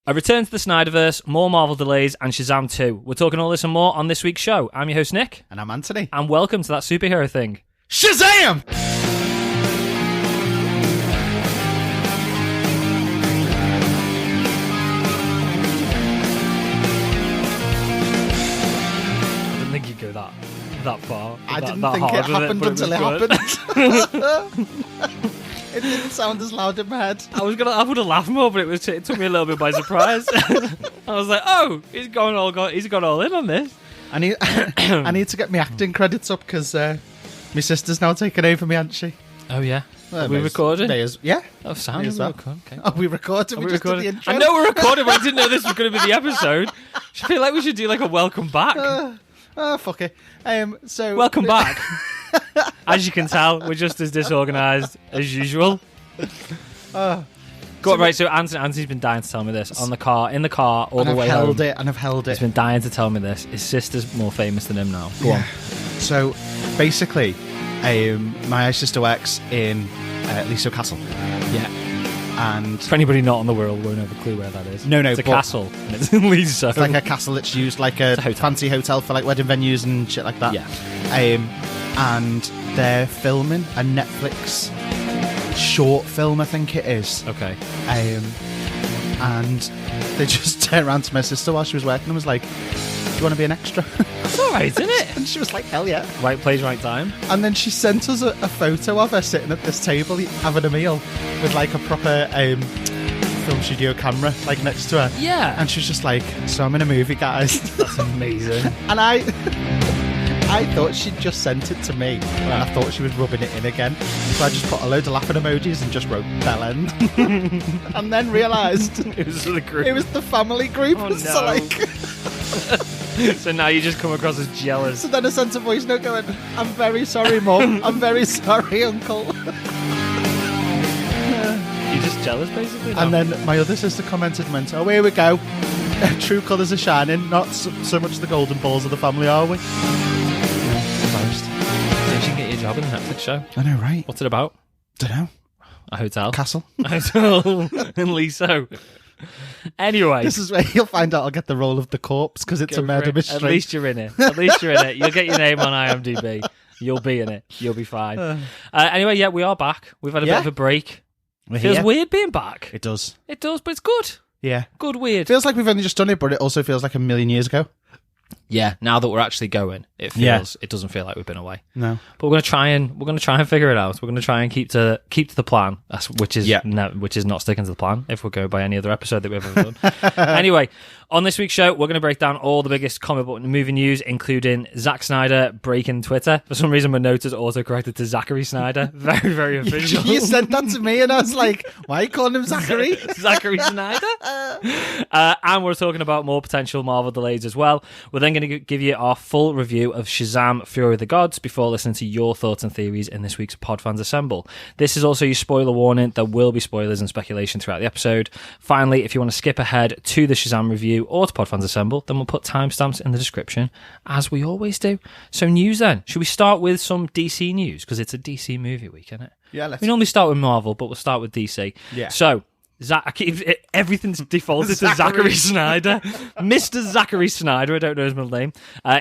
A return to the Snyderverse, more Marvel delays, and Shazam 2. We're talking all this and more on this week's show. I'm your host, Nick. And I'm Anthony. And welcome to that superhero thing. SHAZAM! I didn't think you'd go that far. I didn't think it happened until it happened. It didn't sound as loud in my head. I would have laughed more, but it took me a little bit by surprise. I was like, oh, he's gone all in on this. I need to get my acting credits up because my sister's now taken over me, hasn't she? Oh yeah. Well, Are we recording? Yeah. Oh, sound as well. Okay. Are we recording? We just did the intro. I know we're recording, but I didn't know this was going to be the episode. I feel like we should do like a welcome back. Fuck it. So welcome back. As you can tell, we're just as disorganised as usual. Go on, right, so Anthony's been dying to tell me this in the car, all the way home. I've held it. He's been dying to tell me this. His sister's more famous than him now. Go on. So, basically, my sister works in Leasowe Castle. Yeah. And for anybody not in the world, won't have a clue where that is. No, it's a castle, and it's in Leasowe. It's like a castle that's used like a fancy hotel for like wedding venues and shit like that. Yeah. And they're filming a Netflix short film, I think it is. Okay. And they just turned around to my sister while she was working and was like, "Do you want to be an extra?" That's all right, isn't it? And she was like, "Hell yeah!" Right place, right time. And then she sent us a photo of her sitting at this table having a meal with like a proper film studio camera like next to her. Yeah. And she was just like, "So I'm in a movie, guys." That's amazing. And I thought she'd just sent it to me, and I thought she was rubbing it in again. So I just put a load of laughing emojis and just wrote Bell End. And then realised it was the group. It was the family group. Oh, no. So like, so now you just come across as jealous. So then I sent a voice note going, "I'm very sorry, Mum. I'm very sorry, Uncle." You're just jealous, basically. And then my other sister commented and went, "Oh, here we go. True colours are shining. Not so much the golden balls of the family, are we?" You should get your job in the Netflix show. I know, right? What's it about? Dunno. A hotel. Castle. A hotel in Leasowe. Anyway. This is where you'll find out I'll get the role of the corpse because it's a murder mystery. At least you're in it. You'll get your name on IMDb. You'll be in it. You'll be fine. Anyway, yeah, we are back. We've had a bit of a break. It feels weird being back. It does. It does, but it's good. Yeah. Good weird. Feels like we've only just done it, but it also feels like a million years ago. Yeah, now that we're actually going, it doesn't feel like we've been away. No, but we're gonna try and figure it out. We're gonna try and keep to the plan, which is not sticking to the plan. If we go by any other episode that we've ever done. Anyway, on this week's show, we're gonna break down all the biggest comic book movie news, including Zack Snyder breaking Twitter. For some reason, my note is auto-corrected to Zachary Snyder. Very, very official. You sent that to me, and I was like, "Why are you calling him Zachary?" Zachary Snyder. And we're talking about more potential Marvel delays as well. We're then going to give you our full review of Shazam! Fury of the Gods before listening to your thoughts and theories in this week's Podfans Assemble. This is also your spoiler warning. There will be spoilers and speculation throughout the episode. Finally, if you want to skip ahead to the Shazam review or to Podfans Assemble, then we'll put timestamps in the description, as we always do. So news then. Should we start with some DC news? Because it's a DC movie week, isn't it? Yeah, we normally start with Marvel, but we'll start with DC. Yeah. So, everything's defaulted to Zachary Snyder. Mr. Zachary Snyder, I don't know his middle name.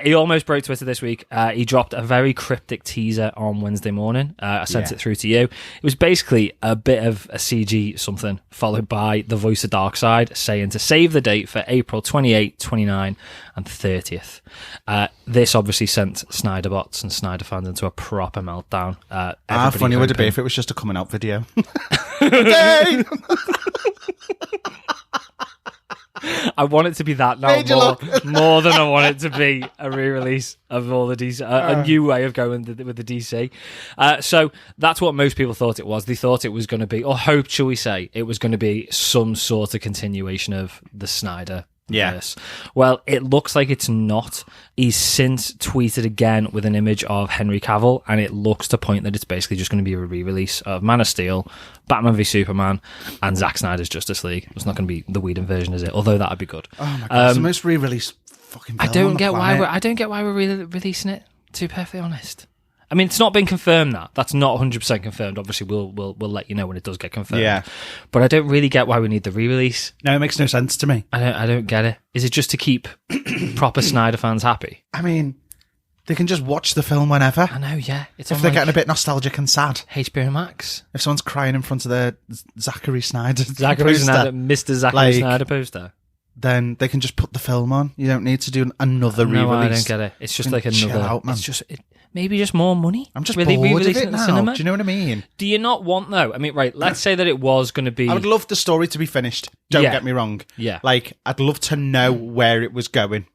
He almost broke Twitter this week. He dropped a very cryptic teaser on Wednesday morning. I sent it through to you. It was basically a bit of a CG something, followed by the voice of Darkseid saying to save the date for April 28, 29 and 30th. This obviously sent Snyder bots and Snyder fans into a proper meltdown. How funny would it be if it was just a coming out video? Okay! I want it to be that now more than I want it to be a re-release of all the DC, a new way of going with the DC. So that's what most people thought it was. They thought it was going to be, or hoped, shall we say, it was going to be some sort of continuation of the Snyder. Yes. Well, it looks like it's not. He's since tweeted again with an image of Henry Cavill, and it looks to point that it's basically just going to be a re-release of Man of Steel, Batman v Superman, and Zack Snyder's Justice League. It's not going to be the Whedon version, is it? Although that would be good. Oh my god, it's the most re-released fucking film I don't get why we're re-releasing it, to be perfectly honest. I mean, it's not been confirmed. That's not 100% confirmed. Obviously, we'll let you know when it does get confirmed. Yeah. But I don't really get why we need the re-release. No, it makes no sense to me. I don't get it. Is it just to keep proper Snyder fans happy? I mean, they can just watch the film whenever. I know, yeah. It's if they're getting a bit nostalgic and sad. HBO Max. If someone's crying in front of the Zachary Snyder Mr. Zachary Snyder poster, then they can just put the film on. You don't need to do another re-release. No, I don't get it. It's just like another... Out, man. It's just... Maybe just more money. I'm just bored of it now. Cinema? Do you know what I mean? Do you not want, though? I mean, right, let's say that it was going to be... I would love the story to be finished. Don't get me wrong. Yeah. Like, I'd love to know where it was going.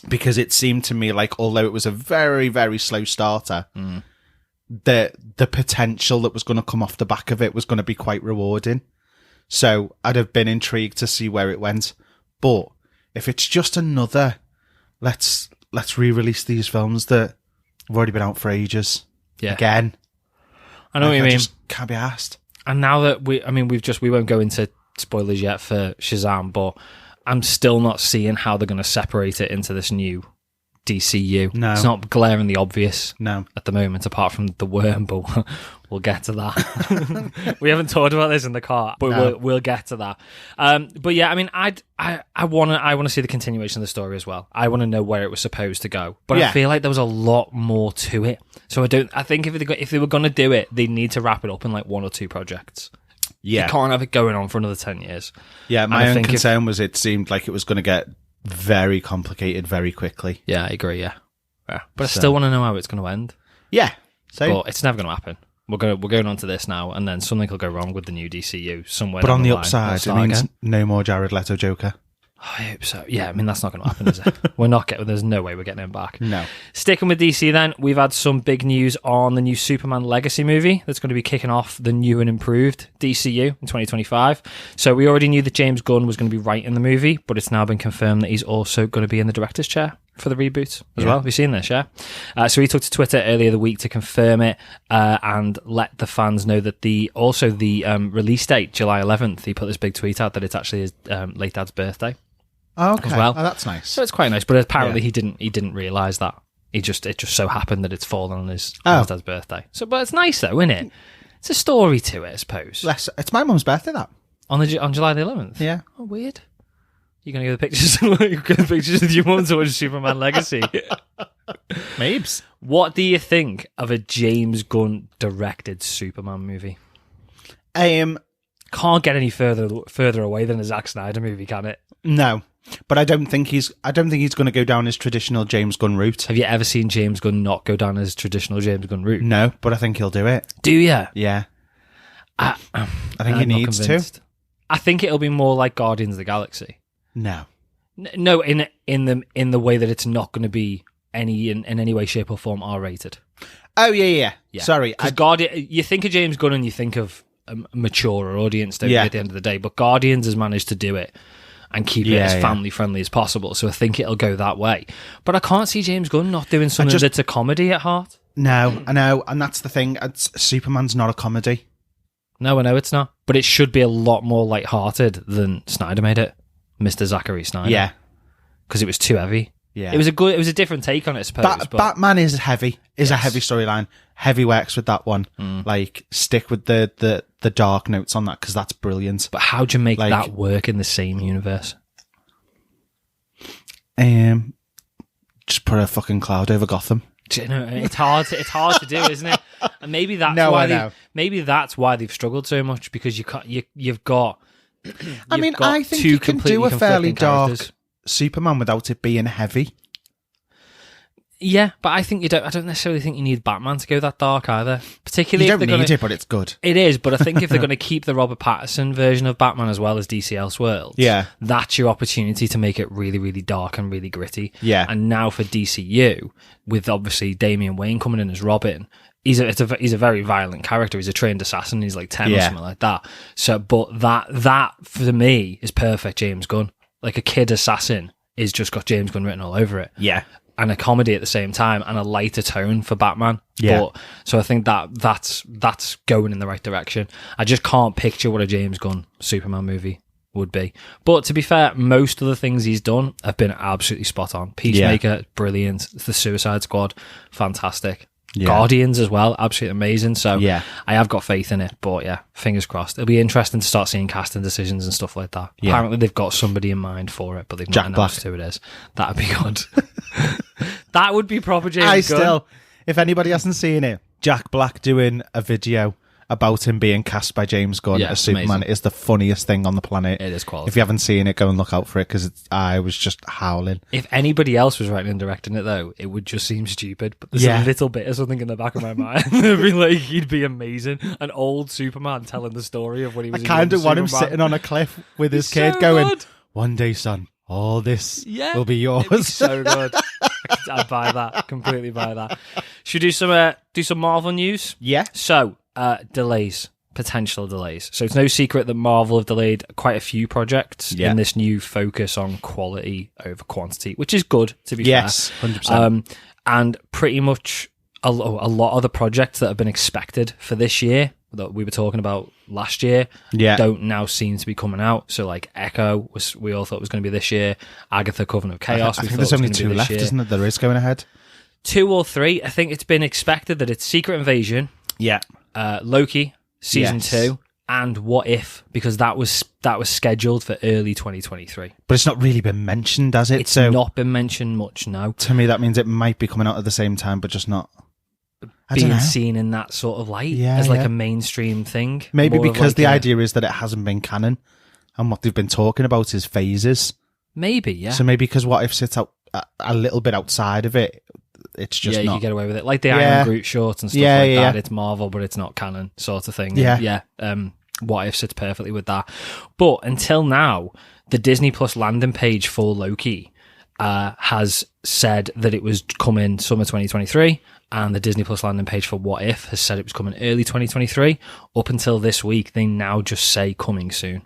Because it seemed to me like, although it was a very, very slow starter, the potential that was going to come off the back of it was going to be quite rewarding. So I'd have been intrigued to see where it went. But if it's just another, let's re-release these films that have already been out for ages. Yeah. Again. I know what you mean. Just can't be asked. And now that we won't go into spoilers yet for Shazam, but I'm still not seeing how they're going to separate it into this new DCU. No. It's not glaringly obvious at the moment, apart from the worm, but we'll get to that. We haven't talked about this in the car, but we'll get to that. But yeah, I mean, I want to see the continuation of the story as well. I want to know where it was supposed to go, but I feel like there was a lot more to it. So I think if they were going to do it, they need to wrap it up in like 1 or 2 projects. Yeah. You can't have it going on for another 10 years. Yeah, my own concern was it seemed like it was going to get very complicated very quickly. Yeah, I agree, yeah. But I still want to know how it's going to end. Yeah. But it's never going to happen. We're going on to this now, and then something will go wrong with the new DCU somewhere. But on the upside, it means no more Jared Leto Joker. I hope so. Yeah, I mean, that's not going to happen, is it? There's no way we're getting him back. No. Sticking with DC then, we've had some big news on the new Superman Legacy movie that's going to be kicking off the new and improved DCU in 2025. So we already knew that James Gunn was going to be writing the movie, but it's now been confirmed that he's also going to be in the director's chair for the reboot as well. Have you seen this, yeah? So he took to Twitter earlier the week to confirm it and let the fans know that the release date, July 11th, he put this big tweet out that it's actually his late dad's birthday. Oh, okay. As well. Oh, that's nice. So it's quite nice, but apparently he didn't realise that. It just so happened that it's fallen on his dad's birthday. So, but it's nice though, isn't it? It's a story to it, I suppose. It's my mum's birthday, that. On July the 11th? Yeah. Oh, weird. You're going to go the pictures with your mum to watch Superman Legacy? Mabes. What do you think of a James Gunn directed Superman movie? Can't get any further away than a Zack Snyder movie, can it? No. But I don't think he's going to go down his traditional James Gunn route. Have you ever seen James Gunn not go down his traditional James Gunn route? No, but I think he'll do it. Do you? Yeah. I think he needs to. I think it'll be more like Guardians of the Galaxy. No. No, in the way that it's not going to be in any way, shape, or form R-rated. Oh yeah. Sorry, you think of James Gunn and you think of a mature audience, don't you, at the end of the day? But Guardians has managed to do it and keep it as family friendly as possible. So I think it'll go that way. But I can't see James Gunn not doing something that's a comedy at heart. No, I know, and that's the thing. Superman's not a comedy. No, I know it's not. But it should be a lot more light-hearted than Snyder made it. Mr. Zachary Snyder. Yeah. Because it was too heavy. Yeah. It was a different take on it, I suppose. But Batman is heavy. A heavy storyline. Heavy works with that one. Like, stick with the dark notes on that, because that's brilliant. But how do you make that work in the same universe? Just put a fucking cloud over Gotham. Do you know, it's hard to do, isn't it? And maybe that's why they've struggled so much, because you've got. I think you can do a fairly dark Superman without it being heavy. Yeah, but I don't necessarily think you need Batman to go that dark either. Particularly, you don't need it, but it's good. It is, but I think if they're going to keep the Robert Pattinson version of Batman as well as DC Elseworlds, that's your opportunity to make it really, really dark and really gritty. Yeah. And now for DCU, with obviously Damian Wayne coming in as Robin, he's a very violent character. He's a trained assassin. He's like 10 or something like that. So, but that for me is perfect. James Gunn, like a kid assassin, is just got James Gunn written all over it. Yeah. And a comedy at the same time, and a lighter tone for Batman. Yeah. So I think that's going in the right direction. I just can't picture what a James Gunn Superman movie would be. But to be fair, most of the things he's done have been absolutely spot on. Peacemaker, brilliant. The Suicide Squad, fantastic. Guardians as well, absolutely amazing. So Yeah. I have got faith in it, but yeah, fingers crossed. It'll be interesting to start seeing casting decisions and stuff like that. Yeah. Apparently they've got somebody in mind for it, but they've Jack not announced Black. who it is. That'd be good. That would be proper James Gunn. If anybody hasn't seen it, Jack Black doing a video about him being cast by James Gunn Yeah, as Superman amazing. is the funniest thing on the planet. It is quality. If you haven't seen it, go and look out for it, because I was just howling. If anybody else was writing and directing it, though, it would just seem stupid. But there's Yeah. a little bit of something in the back of my mind. It'd be like, he'd be amazing. An old Superman telling the story of when he I was a kind young of want him Superman. sitting on a cliff with his He's kid so going, good. one day, son, all this Yeah. will be It'd be yours. so good. I'd buy that. Completely buy that. Should we do some Marvel news? Yeah. So, delays. Potential delays. So it's no secret that Marvel have delayed quite a few projects Yeah. in this new focus on quality over quantity, which is good, to be Yes, fair. 100%. And pretty much a lot of the projects that have been expected for this year that we were talking about last year Yeah. don't now seem to be coming out. So like Echo, we all thought was going to be this year. Agatha Coven of Chaos, I we think thought there's was only going to be two this left, year. isn't it? There is going ahead. 2 or 3. I think it's been expected that it's Secret Invasion, Yeah. Loki season Yes. 2, and What If, because that was scheduled for early 2023. But it's not really been mentioned, has it? It's So not been mentioned much now. to me, that means it might be coming out at the same time, but just not. I don't Being know. seen in that sort of light Yeah, as like yeah. a mainstream thing. Maybe More of because like the a- idea is that it hasn't been canon, and what they've been talking about is phases. Maybe, yeah. So maybe because What If sits out a little bit outside of it, it's just yeah, you not. can get away with it. Like the Yeah. Iron Groot shorts and stuff Yeah, like yeah. that. It's Marvel, but it's not canon sort of thing. Yeah. Yeah. What If sits perfectly with that. But until now, the Disney Plus landing page for Loki has said that it was coming summer 2023, and the Disney Plus landing page for What If has said it was coming early 2023. Up until this week, they now just say coming soon.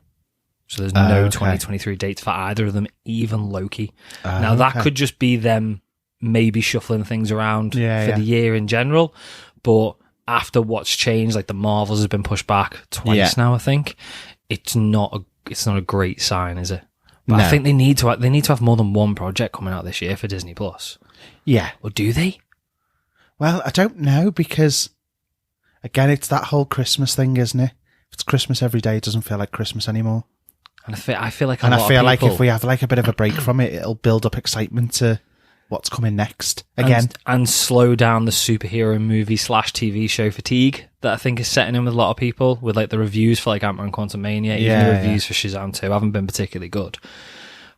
So there's no Okay. 2023 dates for either of them, even Loki. Now that Okay. could just be them maybe shuffling things around Yeah, for yeah. the year in general, but after what's changed, like the Marvels has been pushed back twice Yeah. now, I think it's not a great sign, is it? But No. I think they need to have more than one project coming out this year for Disney Plus, Yeah. or do they? Well, I don't know, because again, it's that whole Christmas thing, isn't it? If it's Christmas every day, it doesn't feel like Christmas anymore. And I feel like And a I lot feel of like people, if we have like a bit of a break from it, it'll build up excitement to what's coming next again. and slow down the superhero movie / TV show fatigue that I think is setting in with a lot of people, with like the reviews for like Ant-Man Quantumania, even Yeah, the reviews for Shazam 2 haven't been particularly good.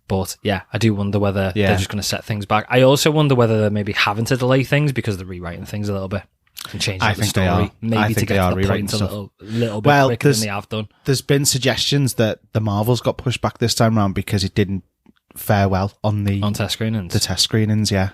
But yeah, I do wonder whether Yeah. they're just going to set things back. I also wonder whether they're maybe having to delay things because they're rewriting things a little bit and changing I up the think they story. are. Maybe I to think get they to are the rewriting point a stuff. little bit Well, quicker than there's- they have done. There's been suggestions that the Marvels got pushed back this time round because it didn't fare well on the test screenings. the test screenings. Yeah,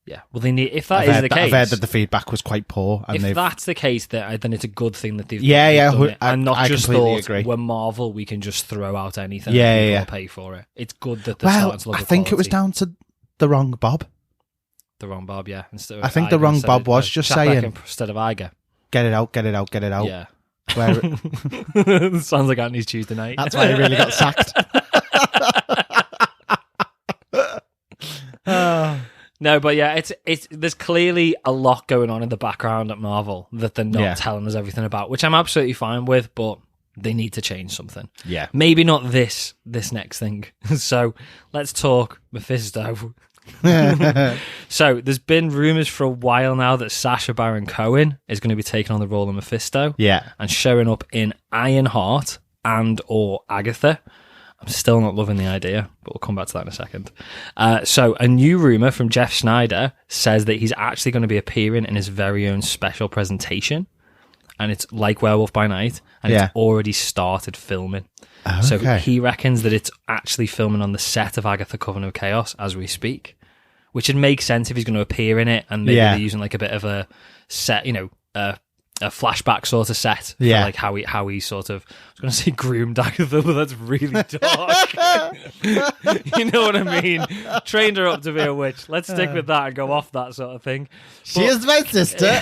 Yeah. Well, they need, if that I've is heard the that- case, I've heard that the feedback was quite poor, and if they've that's the case, then it's a good thing that they've Yeah, they've yeah, done it. I- and not I just completely thought agree. we're Marvel, we can just throw out anything. Yeah, and people yeah, will pay for it. It's good that they're well, starting to look I at think it was quality. down to the wrong Bob. The wrong Bob, yeah. Instead I think the wrong Bob was just saying- instead of Iger. Get it out, get it out, get it out. Yeah. Where, Sounds like Anthony's Tuesday night. that's why he really got sacked. No, but yeah, it's there's clearly a lot going on in the background at Marvel that they're not Yeah. telling us everything about, which I'm absolutely fine with, but they need to change something. Yeah. Maybe not this next thing. So let's talk Mephisto. So there's been rumours for a while now that Sacha Baron Cohen is going to be taking on the role of Mephisto Yeah. and showing up in Ironheart and or Agatha. I'm still not loving the idea, but we'll come back to that in a second. So a new rumour from Jeff Schneider says that he's actually going to be appearing in his very own special presentation, and it's like Werewolf by Night, and Yeah. it's already started filming. So Okay. he reckons that it's actually filming on the set of Agatha Coven of Chaos as we speak, which would make sense if he's going to appear in it, and maybe Yeah. they're using like a bit of a set, a flashback sort of set for Yeah. like how he sort of, I was going to say groomed Agatha, but that's really dark. You know what I mean? Trained her up to be a witch. Let's stick with that and go off that sort of thing. She is my sister.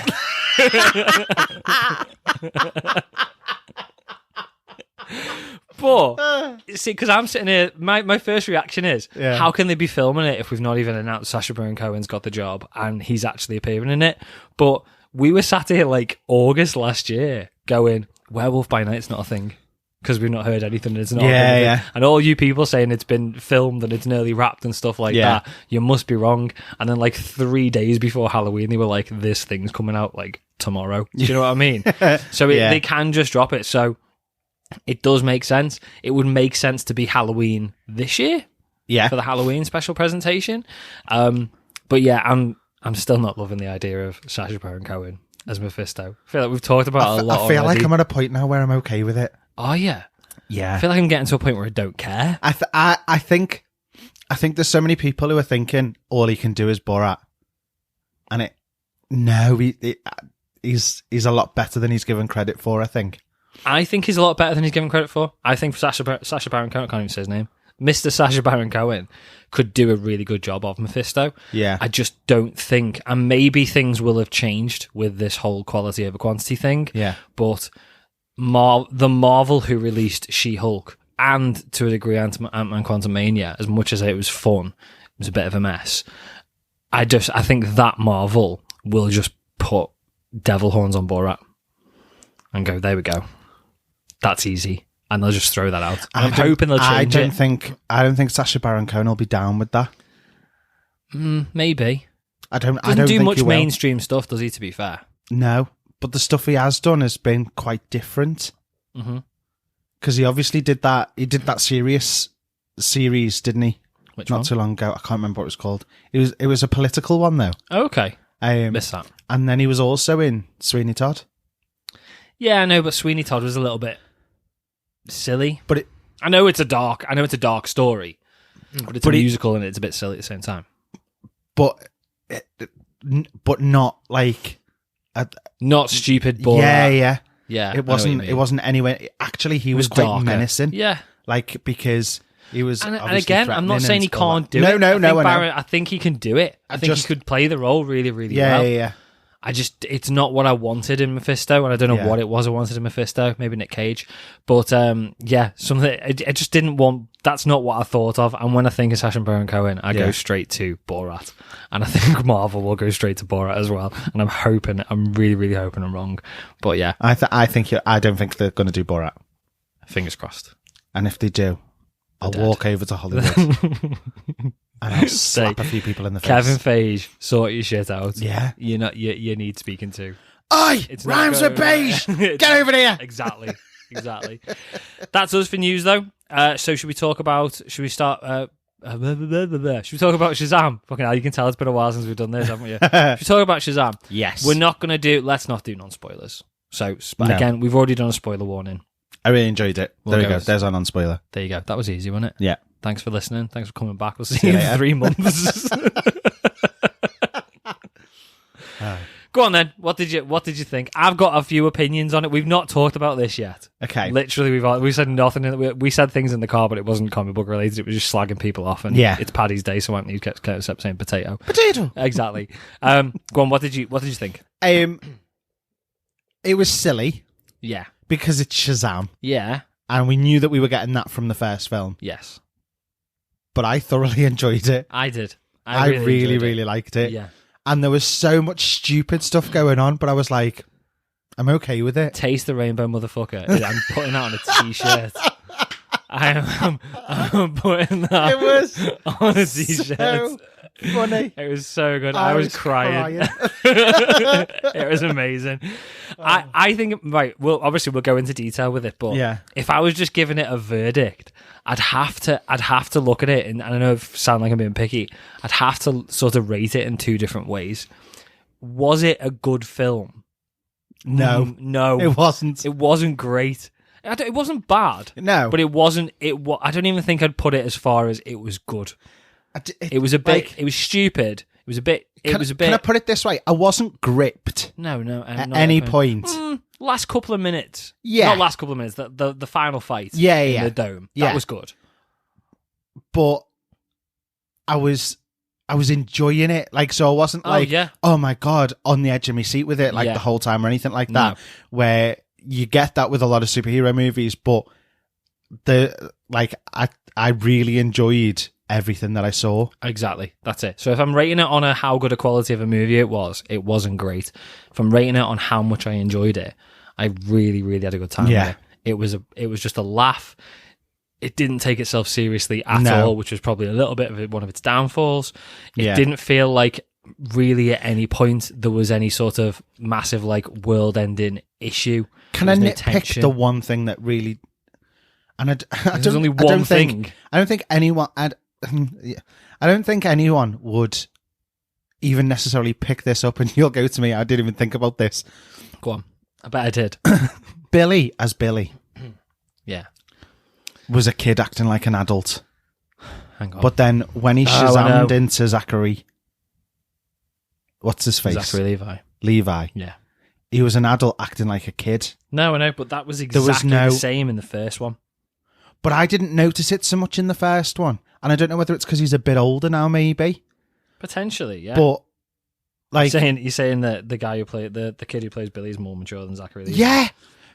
But see, because I'm sitting here, my first reaction is, how can they be filming it if we've not even announced Sacha Baron Cohen's got the job and he's actually appearing in it? But we were sat here like August last year going, Werewolf by Night's not a thing. Because we've not heard anything, and it's not. And all you people saying it's been filmed and it's nearly wrapped and stuff like that, you must be wrong. And then like 3 days before Halloween, they were like, "This thing's coming out like tomorrow." Do you know what I mean? So they can just drop it. So it does make sense. It would make sense to be Halloween this year, for the Halloween special presentation. But yeah, I'm still not loving the idea of Sacha Baron Cohen as Mephisto. I feel like we've talked about it a lot. I feel like I'm at a point now where I'm okay with it. Oh yeah, yeah. I feel like I'm getting to a point where I don't care. I think there's so many people who are thinking all he can do is Borat, and he's a lot better than he's given credit for. I think he's a lot better than he's given credit for. I think Sacha Baron Cohen, I can't even say his name, Mr. Sacha Baron Cohen, could do a really good job of Mephisto. Yeah, I just don't think, and maybe things will have changed with this whole quality over quantity thing. Yeah, but the Marvel who released She-Hulk and to a degree Ant-Man Quantumania, as much as it was fun, it was a bit of a mess. I think that Marvel will just put devil horns on Borat and go, there we go. That's easy. And they'll just throw that out. I'm hoping they'll change it. I don't think Sacha Baron Cohen will be down with that. Maybe. I don't do think much he will. mainstream stuff, does he, to be fair? No. But the stuff he has done has been quite different. Because he obviously did that. He did that serious series, didn't he? Which one? Not too long ago. I can't remember what it was called. It was a political one though. Okay. Missed that. And then he was also in Sweeney Todd. Yeah, I know, but Sweeney Todd was a little bit silly. But I know it's a dark story, but it's a musical and it's a bit silly at the same time. But not like. Not stupid Borat. Yeah. It wasn't anywhere. Actually, he was quite darker. Menacing. Yeah. Like, because he was. And again, I'm not saying he can't do it. No. I think he can do it. I think he could play the role really, really well. Yeah. It's not what I wanted in Mephisto, and I don't know what it was I wanted in Mephisto. Maybe Nick Cage, but something I just didn't want. That's not what I thought of. And when I think of Sacha Baron Cohen, I go straight to Borat, and I think Marvel will go straight to Borat as well. And I'm really, really hoping I'm wrong. But yeah, I don't think they're going to do Borat. Fingers crossed. And if they do, I'll walk over to Hollywood. And I'll slap a few people in the face. Kevin Feige, sort your shit out. Yeah. You need speaking to. Oi! It's rhymes with beige! Get over here! Exactly. That's us for news, though. So should we start... should we talk about Shazam? Fucking hell, you can tell it's been a while since we've done this, haven't you? Should we talk about Shazam? Yes. We're not going to let's not do non-spoilers. So, again, we've already done a spoiler warning. I really enjoyed it. There you go. There's our non-spoiler. There you go. That was easy, wasn't it? Yeah. Thanks for listening. Thanks for coming back. We'll see you in 3 months. Go on then. What did you think? I've got a few opinions on it. We've not talked about this yet. Okay. Literally, we said nothing. We said things in the car, but it wasn't comic book related. It was just slagging people off. And it's Paddy's Day, so why don't you kept saying potato? Potato. Exactly. Go on. What did you think? It was silly. Yeah. Because it's Shazam. Yeah. And we knew that we were getting that from the first film. Yes. But I thoroughly enjoyed it. I did. I really liked it. Yeah. And there was so much stupid stuff going on, but I was like, I'm okay with it. Taste the rainbow, motherfucker. I'm putting that on a t-shirt. I'm putting that on a t-shirt. So funny. It was so good. I was crying. It was amazing. I think, right, we'll go into detail with it, but if I was just giving it a verdict, I'd have to look at it, and I know I sound like I'm being picky, I'd have to sort of rate it in two different ways. Was it a good film? No. No. It wasn't. It wasn't great. It wasn't bad. No. But it wasn't, I don't even think I'd put it as far as it was good. It was a bit, it was stupid. It was a bit, Can I put it this way? I wasn't gripped. No. At any point. Last couple of minutes. Yeah. Not last couple of minutes, the final fight. Yeah. In the dome. That was good. But I was enjoying it. Like, so I wasn't oh my God, on the edge of my seat with it, like the whole time or anything like that, where you get that with a lot of superhero movies, but I really enjoyed everything that I saw. Exactly. That's it. So if I'm rating it on how good a quality of a movie it wasn't great. If I'm rating it on how much I enjoyed it, I really, really had a good time with it. It was just a laugh. It didn't take itself seriously at all, which was probably a little bit of one of its downfalls. It didn't feel like really at any point there was any sort of massive like world-ending issue. Can I nitpick the one thing that really? And there's only one thing. I don't think anyone. I don't think anyone would even necessarily pick this up, and you'll go to me. I didn't even think about this. Go on. I bet I did. Billy as Billy. Yeah. Was a kid acting like an adult. Hang on. But then when he shazammed into Zachary, what's his face? Zachary Levi. Yeah. He was an adult acting like a kid. No, I know, but that was exactly the same in the first one. But I didn't notice it so much in the first one. And I don't know whether it's because he's a bit older now, maybe. Potentially, yeah. But like you're saying that the guy who played the kid who plays Billy is more mature than Zachary Levi. Yeah.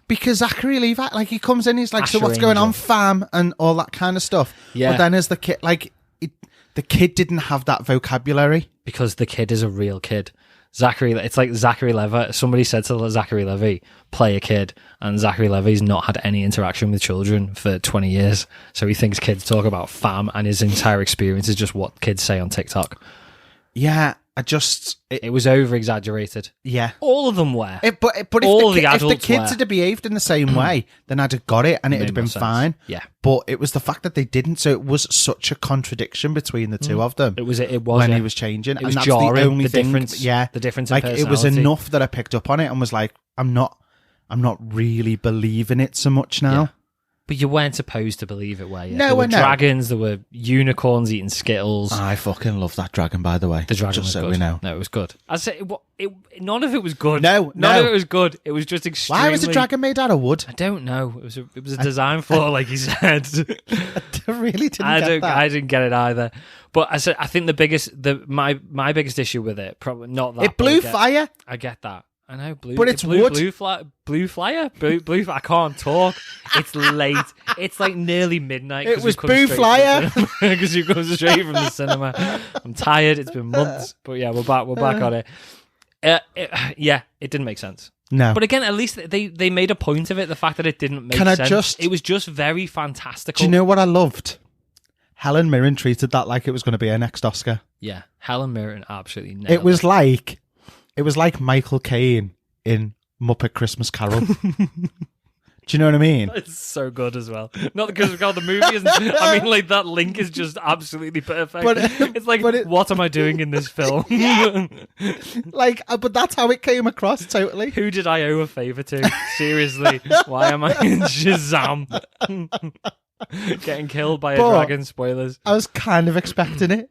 Because Zachary Levi, like, he comes in, he's like, so what's going on, fam? And all that kind of stuff. Yeah. But then as the kid, like, the kid didn't have that vocabulary. Because the kid is a real kid. It's like Zachary Levi. Somebody said to Zachary Levi, play a kid. And Zachary Levi's not had any interaction with children for 20 years. So he thinks kids talk about fam, and his entire experience is just what kids say on TikTok. Yeah. It was over exaggerated. Yeah, all of them were. But if the kids had behaved in the same way, then I'd have got it, and it'd have been fine. Yeah, but it was the fact that they didn't. So it was such a contradiction between the two of them. It was when he was changing. It was and that's jarring. the only difference. Yeah, the difference. Like in it was enough that I picked up on it and was like, I'm not really believing it so much now. Yeah. But you weren't supposed to believe it, were you? No, there were dragons, there were unicorns eating Skittles. I fucking love that dragon, by the way. The dragon was so good. We know. No, it was good. I say none of it was good. None of it was good. It was just extremely... Why was the dragon made out of wood? I don't know. It was a design flaw, like you said. I really didn't get that. I didn't get it either. But I think my biggest issue with it, probably not that. It blew fire. I get that. I know, but it's wood. Blue flyer. I can't talk. It's late. It's like nearly midnight. It was blue flyer because you come straight from the cinema. I'm tired. It's been months, but yeah, we're back on it. It didn't make sense. No, but again, at least they made a point of it. The fact that it didn't make sense. It was just very fantastical. Do you know what I loved? Helen Mirren treated that like it was going to be her next Oscar. Yeah, Helen Mirren absolutely nailed it. It was like Michael Caine in Muppet Christmas Carol. Do you know what I mean? It's so good as well. Not because the movie isn't. I mean, like, that link is just absolutely perfect. It's like, what am I doing in this film? But that's how it came across, totally. Who did I owe a favour to? Seriously. Why am I in Shazam? Getting killed by a dragon, spoilers. I was kind of expecting it.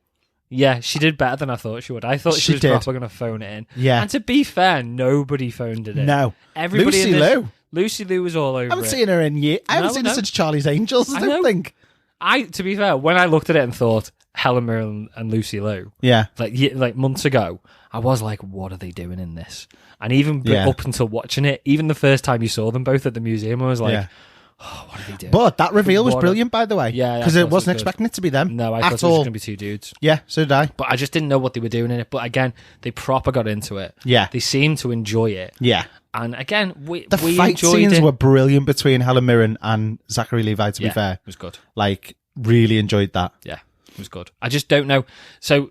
Yeah, she did better than I thought she would. I thought she was probably going to phone it in. Yeah. And to be fair, nobody phoned it in. No. Everybody Lucy Liu was all over it. I haven't seen her in years. I haven't seen her since Charlie's Angels, I don't think. To be fair, when I looked at it and thought Helen Mirren and Lucy Liu, like months ago, I was like, what are they doing in this? And even up until watching it, even the first time you saw them both at the museum, I was like, oh, what are they doing? But that reveal was brilliant, by the way. Yeah. Because I wasn't expecting it to be them. No, I thought it was going to be two dudes. Yeah, so did I. But I just didn't know what they were doing in it. But again, they proper got into it. Yeah. They seemed to enjoy it. Yeah. And again, we fight scenes were brilliant between Helen Mirren and Zachary Levi, to be fair. It was good. Like, really enjoyed that. Yeah. It was good. I just don't know. So,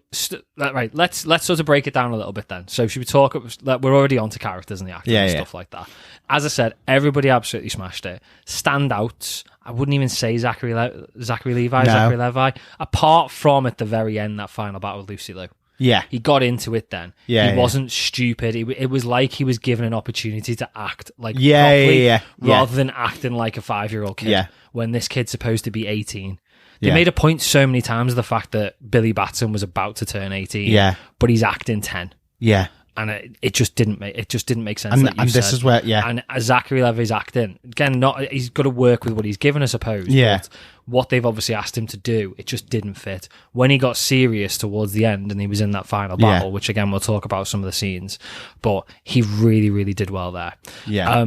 right, let's sort of break it down a little bit then. So, should we talk? We're already on to characters and the actors and stuff like that. As I said, everybody absolutely smashed it. Standouts, I wouldn't even say Zachary Levi, apart from at the very end, that final battle with Lucy Liu. Yeah. He got into it then. Yeah. He wasn't stupid. It was like he was given an opportunity to act like properly rather than acting like a 5-year-old kid when this kid's supposed to be 18. They made a point so many times of the fact that Billy Batson was about to turn 18, but he's acting 10. Yeah. And it just didn't make sense. And this is where, And Zachary Levi's acting again. He's got to work with what he's given, I suppose. Yeah. But what they've obviously asked him to do, it just didn't fit. When he got serious towards the end, and he was in that final battle, which again we'll talk about some of the scenes, but he really, really did well there. Yeah.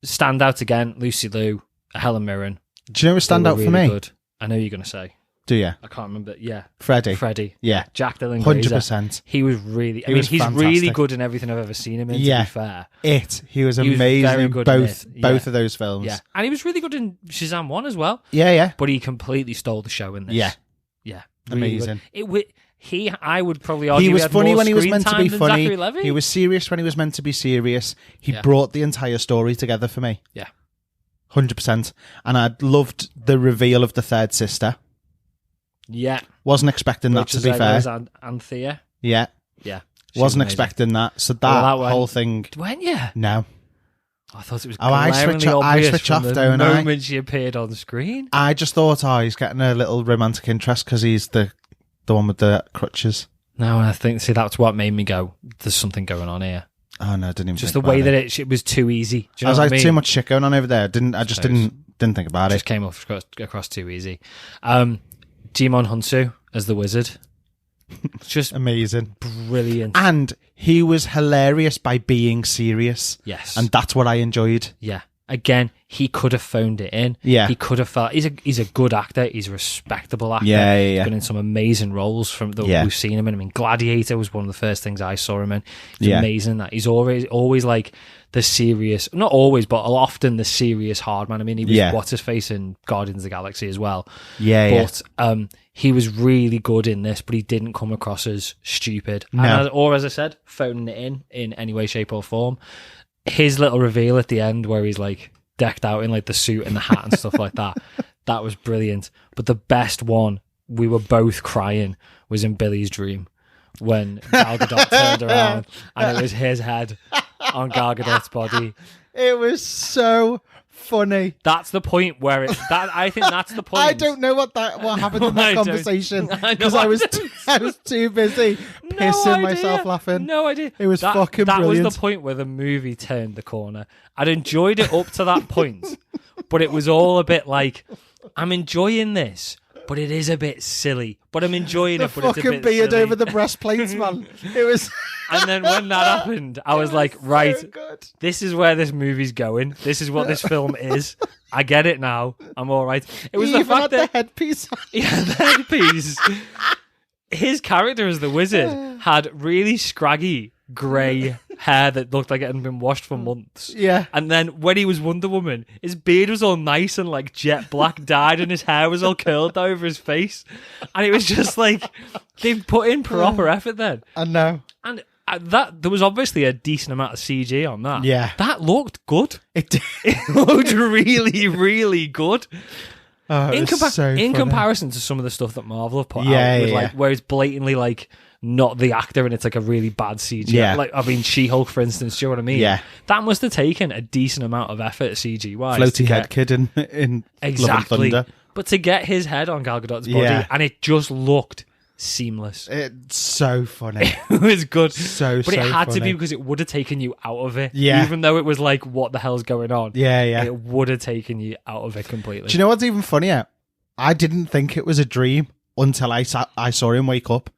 Standout again, Lucy Liu, Helen Mirren. Do you know what stand out for me? Good. I know you're going to say. Do you? I can't remember. Yeah. Freddie. Yeah. Jack Dylan Grazer. 100%. He was really... He's really good in everything I've ever seen him in, to be fair. He was amazing very in good both in of those films. Yeah. And he was really good in Shazam 1 as well. Yeah. But he completely stole the show in this. Yeah. Yeah. Really Amazing. I would probably argue he was funny when he was meant to be funny. Zachary He was serious when he was meant to be serious. He brought the entire story together for me. Yeah. 100%. And I loved the reveal of the third sister. Yeah. Wasn't expecting that, to be fair. Anthea. Yeah. Yeah. Wasn't expecting that. So that whole thing... Weren't you? No. I thought it was I switch off, don't I? The moment she appeared on the screen. I just thought, he's getting a little romantic interest because he's the one with the crutches. No, I think, that's what made me go, there's something going on here. Oh, no, I didn't even just think the way about that it was too easy. Do you know I was what like, I mean? too much shit going on over there. I just didn't think about it. Just came across too easy. Jimon Hunsu as the wizard. Just amazing. Brilliant. And he was hilarious by being serious. Yes. And that's what I enjoyed. Yeah. Again, he could have phoned it in. Yeah. He could have felt... He's a good actor. He's a respectable actor. Yeah. He's been in some amazing roles we've seen him in. I mean, Gladiator was one of the first things I saw him in. It's amazing that he's always like the serious... Not always, but often the serious hard man. I mean, he was what's-his-face in Guardians of the Galaxy as well. But he was really good in this, but he didn't come across as stupid. No. Or, as I said, phoning it in any way, shape or form. His little reveal at the end where he's like decked out in like the suit and the hat and stuff like that was brilliant. But the best one, we were both crying, was in Billy's dream when Gal Gadot turned around and it was his head on Gal Gadot's body. It was so funny. That's the point where I think that's the point. I don't know what happened in that conversation because I was too busy pissing myself laughing. No idea. It was fucking brilliant. That was the point where the movie turned the corner. I'd enjoyed it up to that point, but it was all a bit like, I'm enjoying this, but it is a bit silly. But I'm enjoying it, but it's a bit silly. The fucking beard over the breastplates, man. It was... And then when that happened, I was like, right, good. This is where this movie's going. This is what this film is. I get it now. I'm all right. It was the fact that the headpiece on. Yeah, the headpiece. His character as the wizard had really scraggy grey hair that looked like it hadn't been washed for months. Yeah. And then when he was Wonder Woman, his beard was all nice and like jet black dyed and his hair was all curled over his face. And it was just like, they put in proper effort then. I know. And that there was obviously a decent amount of CG on that. Yeah. That looked good. It did. It looked really, really good. Oh, in funny. comparison to some of the stuff that Marvel have put out, with like where it's blatantly like not the actor and it's like a really bad CG. Yeah. Like, I mean, She-Hulk, for instance, do you know what I mean? Yeah. That must have taken a decent amount of effort CG-wise. Floaty head kid in exactly. Love and Thunder. But to get his head on Gal Gadot's body, and it just looked seamless. It's so funny. It was good. But it had funny. to be because it would have taken you out of it. Yeah. Even though it was like, what the hell's going on? Yeah. It would have taken you out of it completely. Do you know what's even funnier? I didn't think it was a dream until I saw him wake up.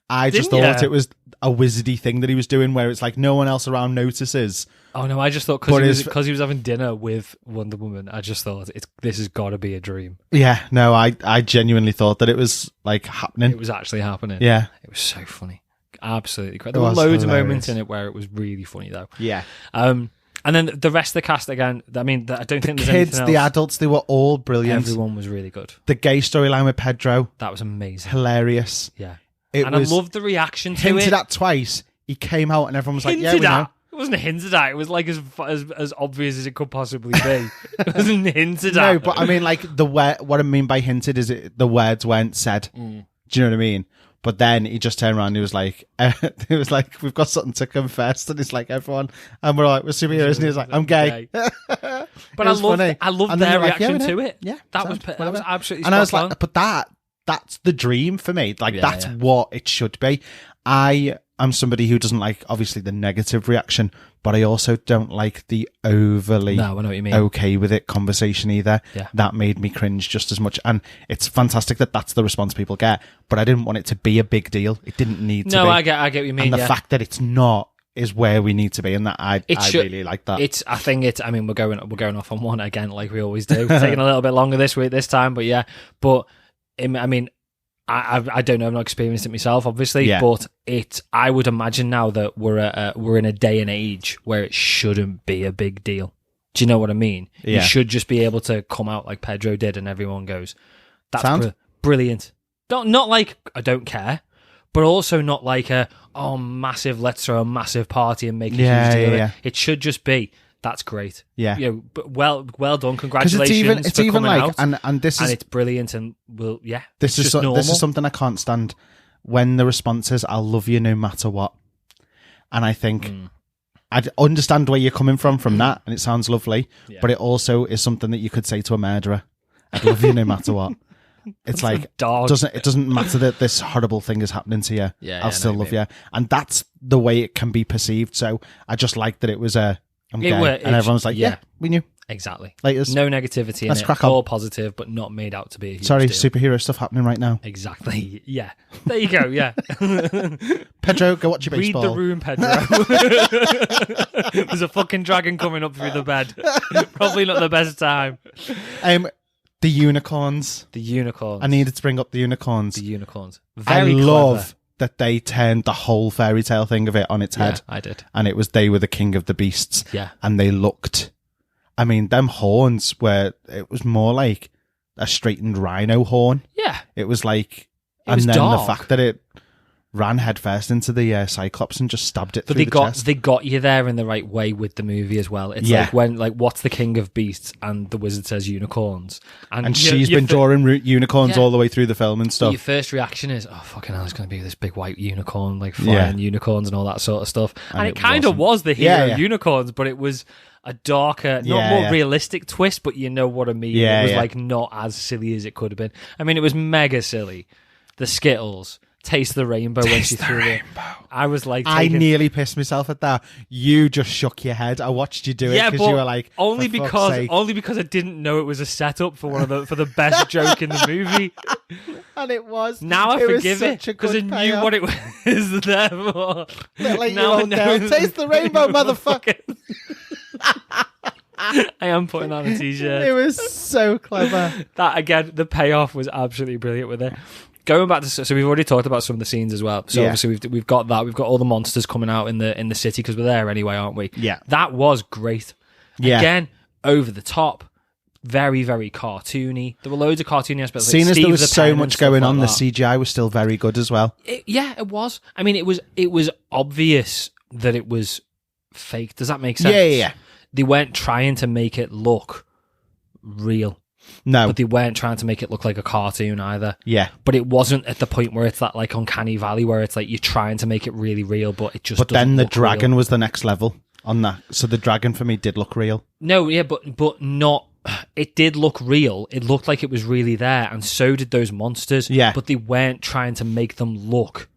I just thought it was a wizardy thing that he was doing where it's like no one else around notices. Oh no, I just thought because he was having dinner with Wonder Woman, I just thought this has got to be a dream. Yeah, no, I genuinely thought that it was like happening. It was actually happening. Yeah. It was so funny. Absolutely great. There were loads of moments in it where it was really funny though. Yeah. And then the rest of the cast again, I mean, I don't think there's kids, anything else. the adults, they were all brilliant. Everyone was really good. The gay storyline with Pedro. That was amazing. Hilarious. Yeah. I loved the reaction to it. Hinted at twice. He came out and everyone was like, yeah, we know. It wasn't hinted at. It was like as obvious as it could possibly be. It wasn't hinted at. No, but I mean, like, what I mean by hinted is the words weren't said. Do you know what I mean? But then he just turned around and he was like, we've got something to confess. And it's like, everyone, and we're like, we're superheroes. And he was like, I'm gay. But I loved their reaction to it. Yeah. That was absolutely spot And I was on. like, but that's the dream for me. Like, that's what it should be. I'm somebody who doesn't like, obviously, the negative reaction, but I also don't like the overly I know what you mean. okay with it conversation either. Yeah. That made me cringe just as much. And it's fantastic that that's the response people get, but I didn't want it to be a big deal. It didn't need to be. No, I get what you mean. And the fact that it's not is where we need to be, and that I really like that. I think it's. I mean, we're going off on one again, like we always do. Taking a little bit longer this time, but yeah. But I mean, I don't know. I've not experienced it myself, obviously. Yeah. But I would imagine now that we're in a day and age where it shouldn't be a big deal. Do you know what I mean? Yeah. You should just be able to come out like Pedro did, and everyone goes, "That's brilliant." Not like I don't care. But also not like massive, let's throw a massive party and make a huge deal. Yeah. It should just be, that's great. Yeah. But well done. Congratulations for coming out. And it's brilliant. And this is something I can't stand. When the response is, I'll love you no matter what. And I think, I understand where you're coming from that, and it sounds lovely. Yeah. But it also is something that you could say to a murderer. I'd love you no matter what. It's like it doesn't matter that this horrible thing is happening to you. Yeah, I'll still love you, and that's the way it can be perceived. So I just like that it was I'm gay, and everyone's like, yeah, we knew exactly. Like no negativity in it, all positive, but not made out to be a huge deal. Superhero stuff happening right now. Exactly. Yeah, there you go. Yeah, Pedro, go watch your baseball. Read the room, Pedro. There's a fucking dragon coming up through the bed. Probably not the best time. The unicorns. I needed to bring up the unicorns. Very clever. Love that they turned the whole fairy tale thing of it on its head. I did. And they were the king of the beasts. Yeah. And they looked, I mean, them horns it was more like a straightened rhino horn. Yeah. It was like, and then dark. The fact that it ran headfirst into the Cyclops and just stabbed it through the chest. They got you there in the right way with the movie as well. It's like when, what's the king of beasts? And the wizard says unicorns. And she's been drawing unicorns all the way through the film and stuff. Your first reaction is, oh, fucking hell, it's going to be this big white unicorn, like flying unicorns and all that sort of stuff. And it kind of was the hero unicorns, but it was a darker, not more realistic twist, but you know what I mean. It was like not as silly as it could have been. I mean, it was mega silly. The Skittles. Taste the rainbow when she threw it. I was like, I nearly pissed myself at that. You just shook your head. I watched you do it because you were like, only because I didn't know it was a setup for for the best joke in the movie. And it was. Now I forgive it because I knew what it was there for. Like now I know. Taste the rainbow, motherfucker. I am putting on a t-shirt. It was so clever. That again, the payoff was absolutely brilliant with it. Going back to, so we've already talked about some of the scenes as well. So obviously we've got that. We've got all the monsters coming out in the city because we're there anyway, aren't we? Yeah. That was great. Yeah. Again, over the top, very, very cartoony. There were loads of cartoony aspects. Seeing as there was so much going on, the CGI was still very good as well. It was. I mean, it was obvious that it was fake. Does that make sense? Yeah. They weren't trying to make it look real. No. But they weren't trying to make it look like a cartoon either. Yeah. But it wasn't at the point where it's that like uncanny valley where it's like you're trying to make it really real, but it just doesn't. But then the dragon was the next level on that. So the dragon for me did look real. No, yeah, but not. It did look real. It looked like it was really there, and so did those monsters. Yeah. But they weren't trying to make them look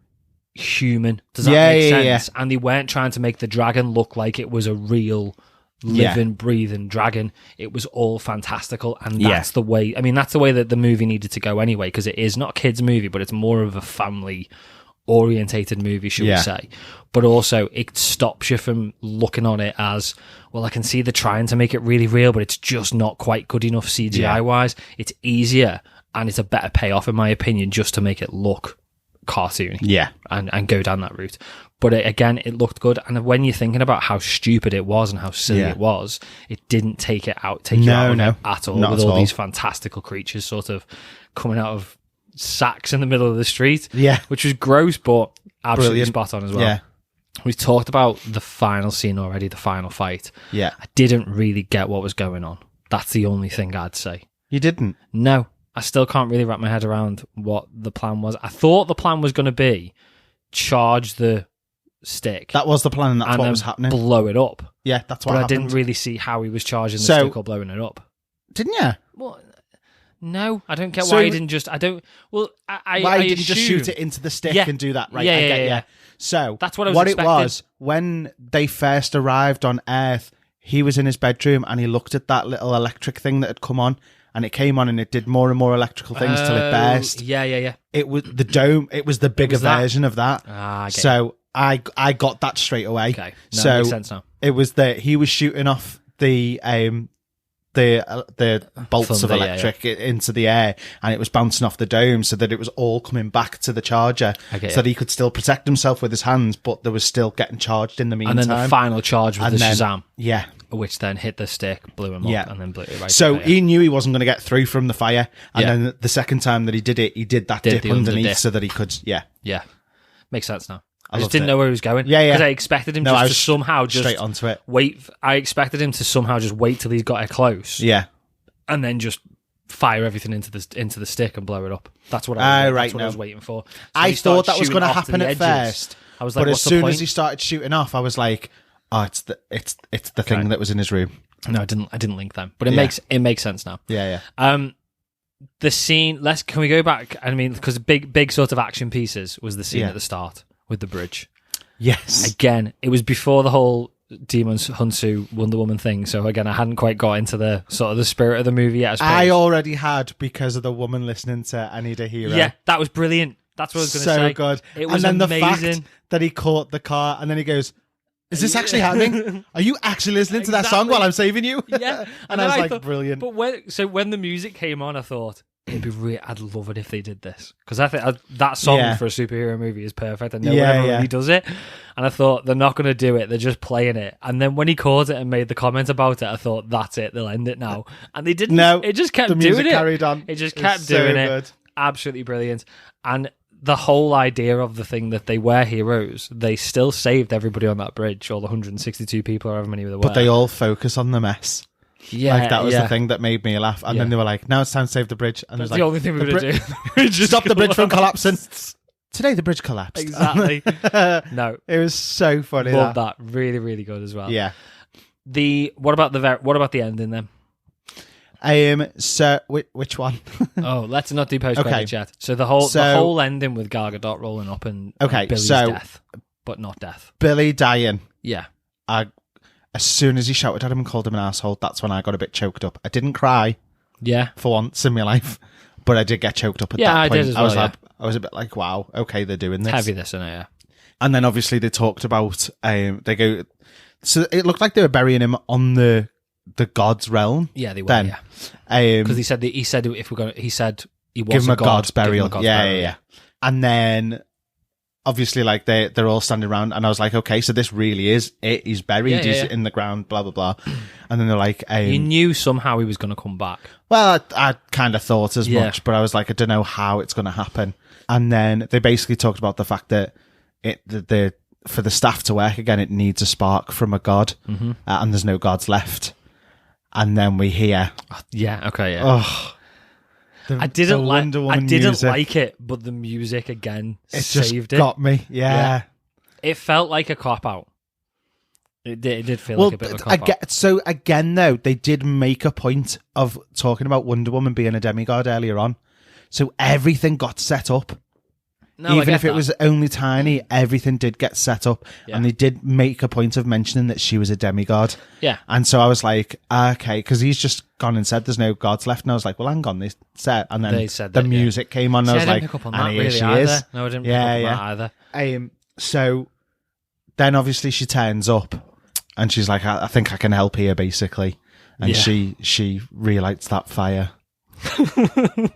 human. Does that make sense? Yeah. And they weren't trying to make the dragon look like it was a real living, breathing dragon. It was all fantastical, and that's the way. I mean, that's the way that the movie needed to go anyway, because it is not a kids' movie, but it's more of a family-orientated movie, should we say? But also, it stops you from looking on it as, well, I can see they're trying to make it really real, but it's just not quite good enough CGI-wise. It's easier, and it's a better payoff, in my opinion, just to make it look cartoony. Yeah. And go down that route. But again, it looked good. And when you're thinking about how stupid it was and how silly it was, it didn't take you out of it at all. Not with all these fantastical creatures sort of coming out of sacks in the middle of the street. Yeah. Which was gross, but absolutely spot on as well. Yeah. We've talked about the final scene already, the final fight. Yeah. I didn't really get what was going on. That's the only thing I'd say. You didn't? No. I still can't really wrap my head around what the plan was. I thought the plan was going to be charge the stick. That was the plan, and that's what was happening. Blow it up. Yeah, that's what happened. But I didn't really see how he was charging the stick or blowing it up. Didn't you? Well, no, I don't get why he didn't just. I don't. Well, why didn't you just shoot it into the stick and do that? Right, I get you. So that's what I was expecting. It was when they first arrived on Earth. He was in his bedroom and he looked at that little electric thing that had come on. And it came on and it did more and more electrical things till it burst. Yeah. It was the dome. It was the bigger version of that. I get so I got that straight away. Okay, no, so makes sense now. It was that he was shooting off the bolts of Thunder, electric into the air, and it was bouncing off the dome, so that it was all coming back to the charger, so that he could still protect himself with his hands, but there was still getting charged in the meantime. And then the final charge was the Shazam. Yeah. Which then hit the stick, blew him up, and then blew it right. So away, he knew he wasn't going to get through from the fire, and then the second time that he did it, he did that dip underneath so that he could. Yeah, makes sense now. I just just didn't know where he was going. Yeah, because I expected him to somehow just straight onto it. Wait, I expected him to somehow just wait till he got it close. Yeah, and then just fire everything into the stick and blow it up. That's what I was waiting for. So I thought that was going to happen at first. I was like, but what's as soon the point? as he started shooting off, I was like, oh, it's the thing that was in his room. No, I didn't link them, but it makes sense now. Yeah. The scene. Can we go back? I mean, because big sort of action pieces was the scene at the start with the bridge. Yes. Again, it was before the whole Demon Hunsu Wonder Woman thing. So again, I hadn't quite got into the sort of the spirit of the movie yet. I already had, because of the woman listening to "I Need a Hero." Yeah, that was brilliant. That's what I was going to say. So good. It was and then amazing. The fact that he caught the car and then he goes, "Is this actually happening? Are you actually listening to that song while I'm saving you?" Yeah. and I was like, brilliant. But when the music came on, I thought, I'd love it if they did this, because I think that song for a superhero movie is perfect. I know whenever he does it, and I thought they're not going to do it; they're just playing it. And then when he caught it and made the comment about it, I thought that's it; they'll end it now. And they didn't. No, it just kept the doing music it. Carried on. It just kept doing it. Good. Absolutely brilliant. And the whole idea of the thing that they were heroes, they still saved everybody on that bridge, all the 162 people, or however many there were. But they all focus on the mess. Yeah, like that was the thing that made me laugh. And then they were like, "Now it's time to save the bridge." And that's the like, only thing we're going to do. Stop the bridge from collapsing. Today the bridge collapsed. Exactly. No, it was so funny. Love that. Really, really good as well. Yeah. What about the ending then? So which one? Oh, let's not do post credit yet. So the whole ending with Gal Gadot rolling up and Billy's death, but not death. Billy dying. Yeah. As soon as he shouted at him and called him an asshole, that's when I got a bit choked up. I didn't cry. Yeah. For once in my life, but I did get choked up at that point. I did as well. I was a bit like, wow, okay, they're doing this. Heavy this, yeah. And then obviously they talked about they go. So it looked like they were burying him on the god's realm. Yeah, they were. Then, because he said if we're going, he said he wants give him a god's burial. burial. Yeah. And then obviously, like they're all standing around, and I was like, okay, so this really is it. He's buried. He's in the ground. Blah blah blah. And then they're like, you knew somehow he was going to come back. Well, I kind of thought as much, but I was like, I don't know how it's going to happen. And then they basically talked about the fact that for the staff to work again, it needs a spark from a god, and there's no gods left. And then we hear, I didn't like it, but the music again saved it. Got me. Yeah. It felt like a cop out. It did feel like a bit of a cop out. So again, though, they did make a point of talking about Wonder Woman being a demigod earlier on. So everything got set up. No, even if it was only tiny, everything did get set up, and they did make a point of mentioning that she was a demigod. Yeah, and so I was like, okay, because he's just gone and said there's no gods left, and I was like, well, hang on, they said, and then the music came on, and I was like, pick up on and that here really she either. is. No, I didn't pick up on that either. So then obviously she turns up, and she's like, I think I can help here, basically, and she relights that fire.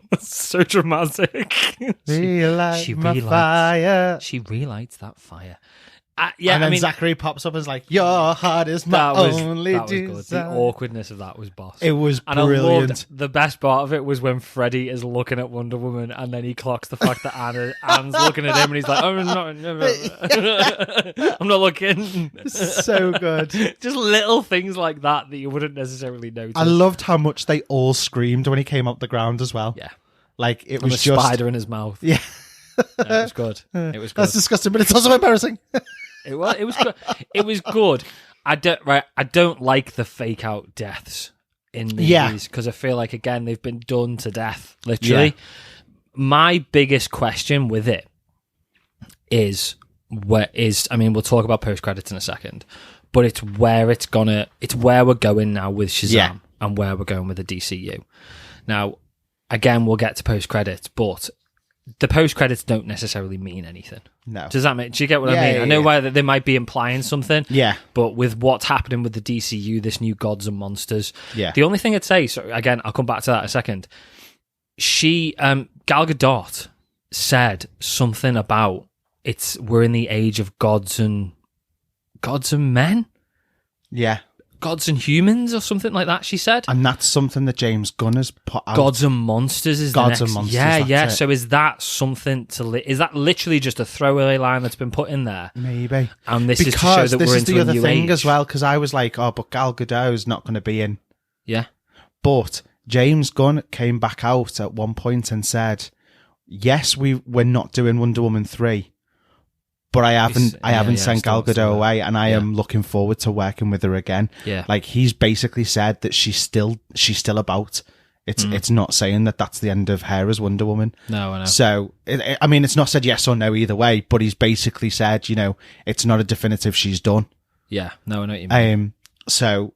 That's so dramatic. Relight my fire. She relights that fire. And then Zachary pops up and is like, "Your heart is my only desire." Good. The awkwardness of that was boss. It was and brilliant. I loved, the best part of it was when Freddie is looking at Wonder Woman, and then he clocks the fact that Anne's looking at him, and he's like, "Oh no, I'm not looking." So good. Just little things like that you wouldn't necessarily notice. I loved how much they all screamed when he came up the ground as well. Yeah, like it and was the just spider in his mouth. Yeah, it was good. It was good. That's disgusting, but it's also embarrassing. It was good. It was good. I don't like the fake out deaths in movies because I feel like again they've been done to death, literally. Yeah. My biggest question with it is we'll talk about post credits in a second, but it's where we're going now with Shazam and where we're going with the DCU. Now, again, we'll get to post credits, but the post credits don't necessarily mean anything. No. Does that make? Do you get what I mean? I know why they might be implying something. Yeah. But with what's happening with the DCU, this new Gods and Monsters. Yeah. The only thing I'd say, so again, I'll come back to that in a second. Gal Gadot said something about we're in the age of gods and men, gods and humans, or something like that. She said, and that's something that James Gunn has put out. Gods and Monsters is Gods the next. and Monsters. Yeah. It. So is that something is that literally just a throwaway line that's been put in there? Maybe. And this is to show that we're into a new age. This is the other thing as well, because I was like, oh, but Gal Gadot is not going to be in. Yeah. But James Gunn came back out at one point and said, yes, we're not doing Wonder Woman 3. But I haven't sent Gal Gadot away, and I am looking forward to working with her again. Yeah, like he's basically said that she's still about. It's not saying that that's the end of her as Wonder Woman. No, I know. So I mean, it's not said yes or no either way. But he's basically said, it's not a definitive she's done. Yeah, no, I know what you mean. So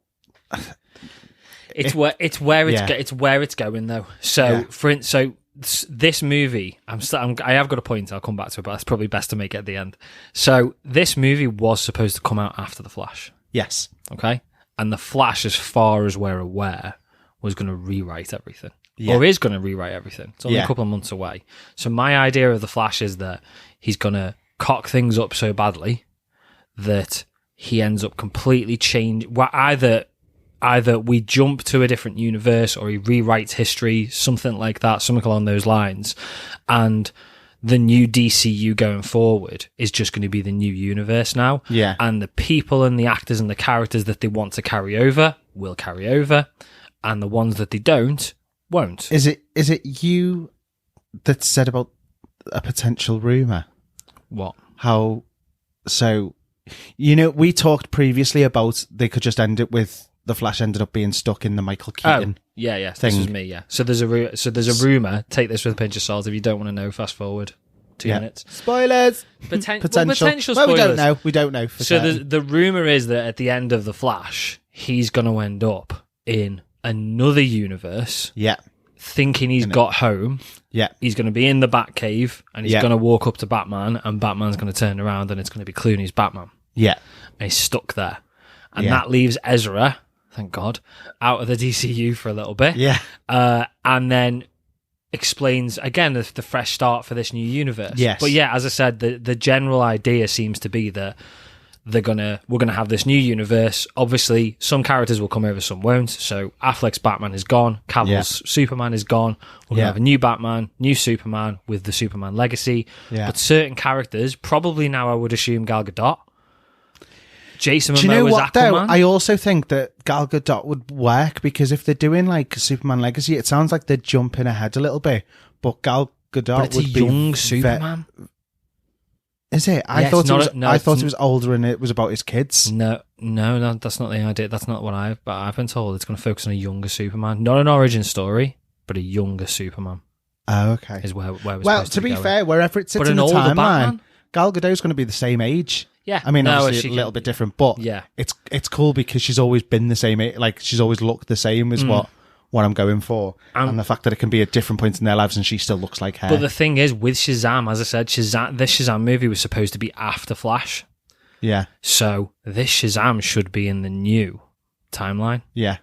it's where it's going though. So this movie, I have got a point. I'll come back to it, but it's probably best to make it at the end. So this movie was supposed to come out after The Flash. Yes. Okay. And The Flash, as far as we're aware, was going to rewrite everything, or is going to rewrite everything. It's only a couple of months away. So my idea of The Flash is that he's going to cock things up so badly that he ends up completely changing. Well, either we jump to a different universe, or he rewrites history, something like that, something along those lines. And the new DCU going forward is just going to be the new universe now. Yeah. And the people and the actors and the characters that they want to carry over will carry over, and the ones that they don't won't. Is it you that said about a potential rumor? What? How? So, we talked previously about they could just end it with the Flash ended up being stuck in the Michael Keaton. Yeah. Thing. This was me. Yeah. So there's a rumor. Take this with a pinch of salt. If you don't want to know, fast forward 2 minutes. Spoilers. Potential spoilers. Well, we don't know. So the rumor is that at the end of the Flash, he's going to end up in another universe. Yeah. Thinking he's got home. Yeah. He's going to be in the Batcave, and he's going to walk up to Batman, and Batman's going to turn around, and it's going to be Clooney's Batman. Yeah. And he's stuck there, and that leaves Ezra, thank God, out of the DCU for a little bit. Yeah. And then explains, again, the fresh start for this new universe. Yes. But yeah, as I said, the general idea seems to be that we're gonna have this new universe. Obviously, some characters will come over, some won't. So Affleck's Batman is gone. Cavill's Superman is gone. We're gonna have a new Batman, new Superman with the Superman legacy. Yeah. But certain characters, probably now I would assume Gal Gadot, Jason Momoa as Aquaman. Though? I also think that Gal Gadot would work, because if they're doing like Superman Legacy, it sounds like they're jumping ahead a little bit. But Gal Gadot would be young Superman. Is it? I thought it was older and it was about his kids. No, that's not the idea. That's not what I've been told. It's going to focus on a younger Superman, not an origin story, but a younger Superman. Oh, okay. Is where we're well, to be fair, wherever it sits in the timeline, Gal Gadot's going to be the same age. Yeah, I mean, obviously a little bit different, but it's cool because she's always been the same age. Like, she's always looked the same as what I'm going for, and the fact that it can be at different points in their lives and she still looks like her. But the thing is, with Shazam, as I said, this Shazam movie was supposed to be after Flash. Yeah. So this Shazam should be in the new timeline. Yeah.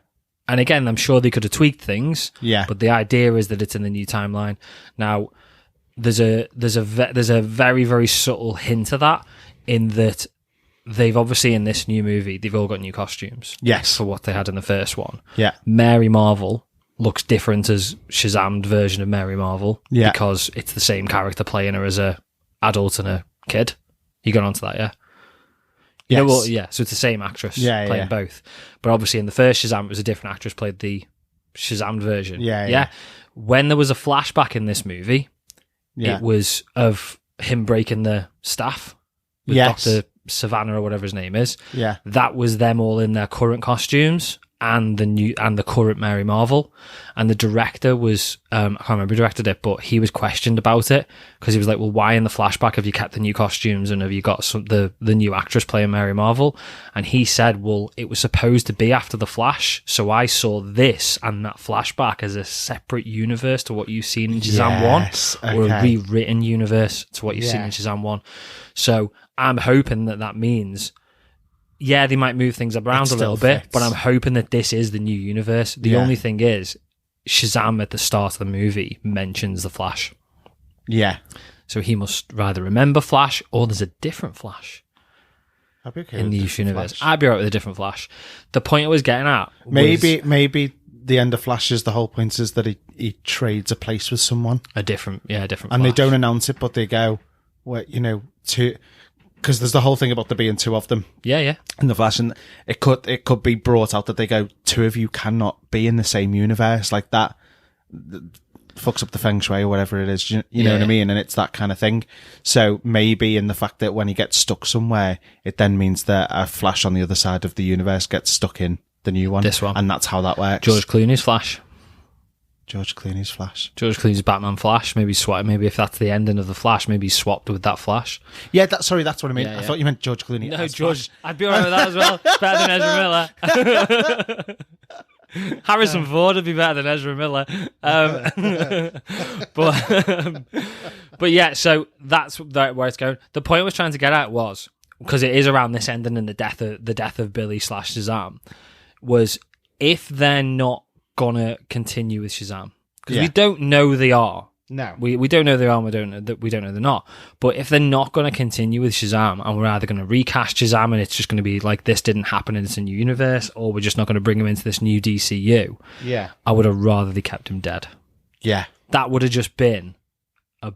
And again, I'm sure they could have tweaked things. Yeah. But the idea is that it's in the new timeline. Now, there's a very, very subtle hint of that, in that they've obviously, in this new movie, they've all got new costumes. Yes. For what they had in the first one. Yeah. Mary Marvel looks different as Shazammed version of Mary Marvel. Yeah. Because it's the same character playing her as a adult and a kid. You got onto that, yeah? You know what? Yeah, so it's the same actress playing both. But obviously in the first Shazam, it was a different actress played the Shazammed version. Yeah. When there was a flashback in this movie, it was of him breaking the staff with Dr. Savannah or whatever his name is. Yeah. That was them all in their current costumes, and the current Mary Marvel. And the director was I can't remember who directed it, but he was questioned about it because he was like, well, why in the flashback have you kept the new costumes and have you got the new actress playing Mary Marvel? And he said, well, it was supposed to be after the Flash, so I saw this and that flashback as a separate universe to what you've seen in Shazam 1, or a rewritten universe to what you've seen in Shazam 1. So I'm hoping that means, yeah, they might move things around a little bit, but I'm hoping that this is the new universe. The only thing is, Shazam at the start of the movie mentions the Flash. Yeah. So he must either remember Flash or there's a different Flash I'd be okay in the universe. Flash. I'd be right with a different Flash. The point I was getting at was... Maybe the end of Flash is the whole point is that he trades a place with someone. A different And Flash. They don't announce it, but they go, well, because there's the whole thing about there being two of them. Yeah. In the Flash, and it could be brought out that they go, two of you cannot be in the same universe, like that fucks up the feng shui or whatever it is. You know what I mean? And it's that kind of thing. So maybe in the fact that when he gets stuck somewhere, it then means that a Flash on the other side of the universe gets stuck in the new one. This one, and that's how that works. George Clooney's Flash. George Clooney's Batman Flash. Maybe if that's the ending of the Flash, maybe he's swapped with that Flash. Yeah, that's what I mean. Yeah, I thought you meant George Clooney. No, George. Flash. I'd be alright with that as well. Better than Ezra Miller. Harrison Ford would be better than Ezra Miller. But yeah, so that's where it's going. The point I was trying to get at was, because it is around this ending and the death of Billy / Shazam, was if they're not gonna continue with Shazam, because we don't know they are. No, we don't know they are. And we don't know they're not. But if they're not going to continue with Shazam, and we're either going to recast Shazam and it's just going to be like this didn't happen and it's a new universe, or we're just not going to bring him into this new DCU. Yeah, I would have rather they kept him dead. Yeah, that would have just been a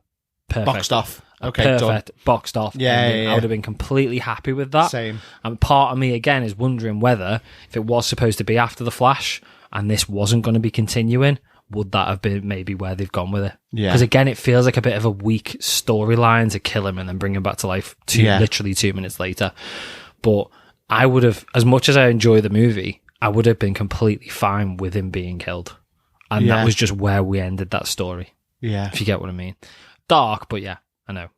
perfect boxed off. Okay, perfect done. Boxed off. Yeah. I would have been completely happy with that. Same. And part of me again is wondering whether if it was supposed to be after the Flash and this wasn't going to be continuing, would that have been maybe where they've gone with it? Yeah. Because again, it feels like a bit of a weak storyline to kill him and then bring him back to life literally 2 minutes later. But I would have, as much as I enjoy the movie, I would have been completely fine with him being killed. And that was just where we ended that story. Yeah. If you get what I mean. Dark, but yeah, I know.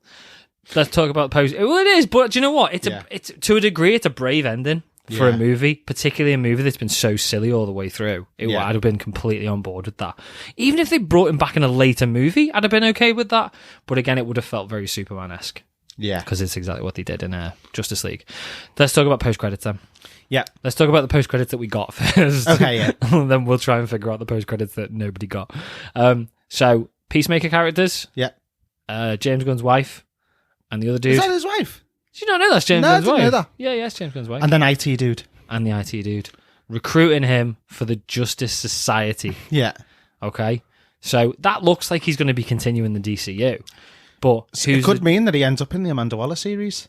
Let's talk about the post. Well, it is, but do you know what? It's to a degree, it's a brave ending for a movie, particularly a movie that's been so silly all the way through. I'd have been completely on board with that. Even if they brought him back in a later movie, I'd have been okay with that. But again, it would have felt very Superman-esque. Yeah. Because it's exactly what they did in Justice League. Let's talk about post-credits then. Yeah. Let's talk about the post-credits that we got first. Okay, yeah. And then we'll try and figure out the post-credits that nobody got. So, Peacemaker characters. Yeah. James Gunn's wife. And the other dude. Is that his wife? Did you not know that's James Gunn's wife? I didn't know that. Yeah, it's James Gunn's wife. And then IT dude. And the IT dude. Recruiting him for the Justice Society. Yeah. Okay. So that looks like he's going to be continuing the DCU. But it could mean that he ends up in the Amanda Waller series.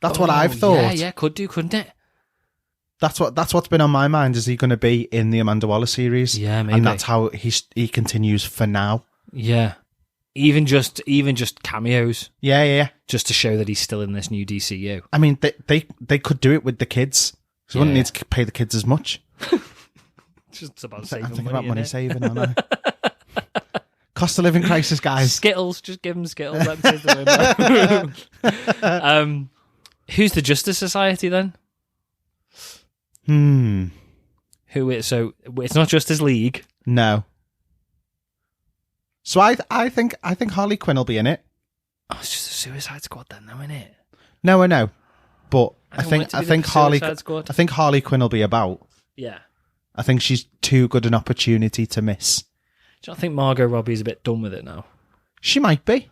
That's what I've thought. Yeah, could do, couldn't it? That's what's been on my mind. Is he going to be in the Amanda Waller series? Yeah, maybe. And that's how he continues for now. Yeah. Even just cameos. Yeah. Just to show that he's still in this new DCU. I mean, they could do it with the kids. So wouldn't need to pay the kids as much. Just about saving money. I'm thinking about money saving, aren't I? Cost of living crisis, guys. Skittles. Just give them Skittles. Let them taste the rainbow. Who's the Justice Society then? Who is? So it's not Justice League. No. So I think Harley Quinn will be in it. Oh, it's just a Suicide Squad then, though, isn't it? No, I know, but I think Harley Quinn will be about. Yeah. I think she's too good an opportunity to miss. Do you not think Margot Robbie's a bit done with it now? She might be.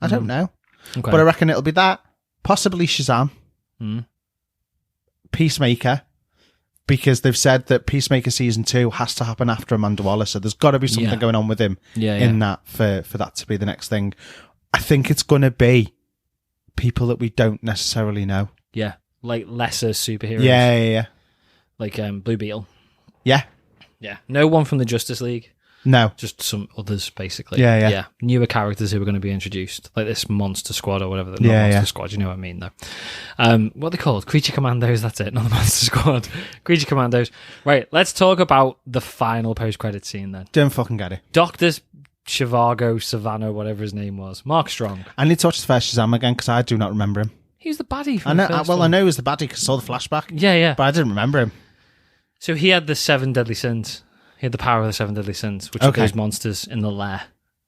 I don't know, but I reckon it'll be that. Possibly Shazam. Peacemaker. Because they've said that Peacemaker Season 2 has to happen after Amanda Waller, so there's got to be something going on with him in that for that to be the next thing. I think it's going to be people that we don't necessarily know. Yeah, like lesser superheroes. Yeah. Like Blue Beetle. Yeah. Yeah. No one from the Justice League. No. Just some others, basically. Yeah. Newer characters who were going to be introduced, like this Monster Squad or whatever. Not Monster Squad, you know what I mean, though. What are they called? Creature Commandos, that's it, not the Monster Squad. Creature Commandos. Right, let's talk about the final post-credit scene then. Don't fucking get it. Dr. Zhivago, Savannah, whatever his name was. Mark Strong. I need to watch the first Shazam again because I do not remember him. He was the baddie from the first Well, one. I know he was the baddie because I saw the flashback. Yeah. But I didn't remember him. So he had the 7 deadly sins. He had the power of the 7 deadly sins, which are those monsters in the lair.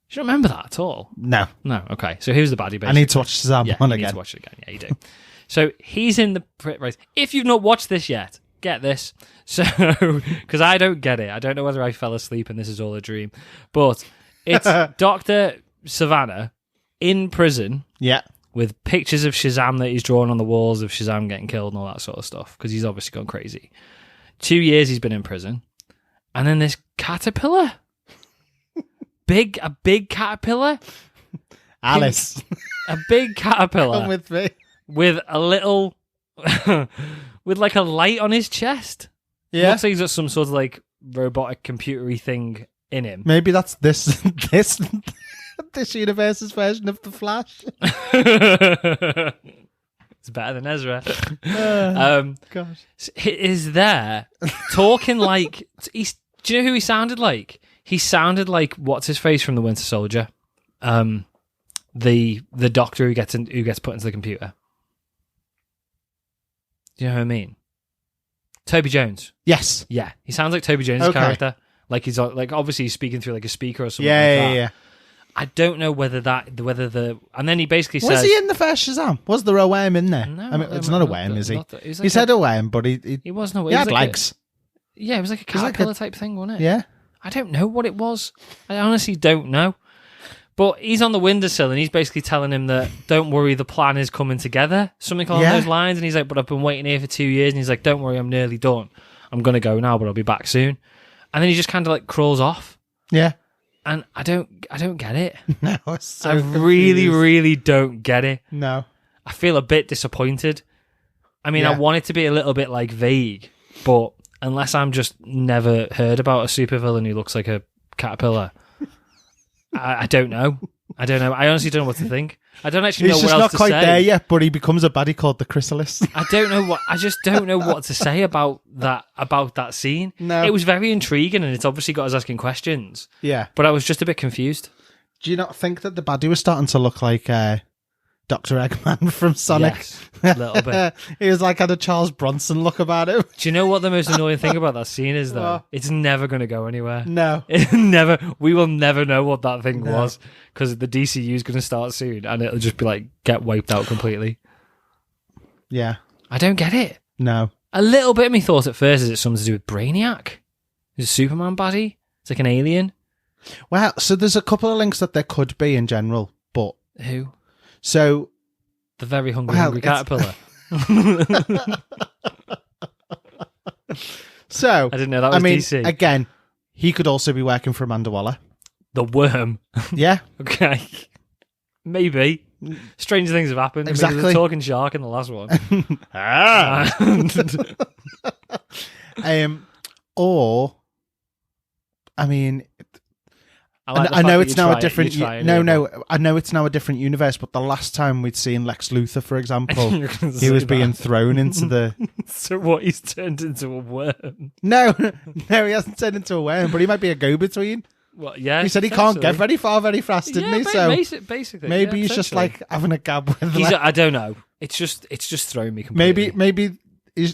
Do you remember that at all? No. No, okay. So he was the baddie, basically. I need to watch Shazam Yeah, one you again. need to watch it again. Yeah, you do. So he's in the... Right. If you've not watched this yet, get this. So, because I don't get it. I don't know whether I fell asleep and this is all a dream. But it's Dr. Savannah in prison. Yeah. With pictures of Shazam that he's drawn on the walls of Shazam getting killed and all that sort of stuff, because he's obviously gone crazy. 2 years he's been in prison. And then this caterpillar. A big caterpillar. Alice. A big caterpillar. Come with me. With a little... with like a light on his chest. Yeah. Looks like he's got some sort of like robotic computery thing in him. Maybe that's this universe's version of the Flash. It's better than Ezra. Gosh. Is there talking like do you know who he sounded like? He sounded like what's his face from the Winter Soldier, the doctor who gets put into the computer. Do you know who I mean? Toby Jones. Yes. Yeah, he sounds like Toby Jones' character. Like he's like obviously he's speaking through like a speaker or something. Yeah. I don't know whether and then he basically says, was he in the first Shazam? Was there a worm in there? No, I mean, it's not a worm, is he? He said a worm, but he was no. He had legs. Yeah, it was like a caterpillar type thing, wasn't it? Yeah. I don't know what it was. I honestly don't know. But he's on the windowsill and he's basically telling him that, don't worry, the plan is coming together. Something along those lines. And he's like, but I've been waiting here for 2 years. And he's like, don't worry, I'm nearly done. I'm going to go now, but I'll be back soon. And then he just kind of like crawls off. Yeah. And I don't get it. No, so I really, really don't get it. No. I feel a bit disappointed. I mean, I want it to be a little bit like vague, but unless I'm just never heard about a supervillain who looks like a caterpillar, I don't know. I honestly don't know what to think. I don't actually know what else to say. He's just not quite there yet, but he becomes a baddie called the Chrysalis. I just don't know what to say about that scene. No. It was very intriguing and it's obviously got us asking questions. Yeah. But I was just a bit confused. Do you not think that the baddie was starting to look like Dr. Eggman from Sonic? Yes, a little bit. He was like had a Charles Bronson look about him. Do you know what the most annoying thing about that scene is, though? What? It's never going to go anywhere. No. We will never know what that thing was, because the DCU is going to start soon, and it'll just be like, get wiped out completely. Yeah. I don't get it. No. A little bit of me thought at first, is it something to do with Brainiac? Is it Superman baddie? It's like an alien? Well, so there's a couple of links that there could be in general, but... Who? So... The very hungry caterpillar. So... I didn't know that was DC. Again, he could also be working for Amanda Waller. The worm. Yeah. Okay. Maybe. Stranger things have happened. Exactly. Maybe the talking shark in the last one. Or... I mean... I know it's now a different... I know it's now a different universe, but the last time we'd seen Lex Luthor, for example, he was being thrown into the... So what, he's turned into a worm? No, he hasn't turned into a worm, but he might be a go-between. Well, yeah. He said he can't get very far very fast, didn't he? So basically, maybe he's just like having a gab with I don't know. It's just throwing me completely. Maybe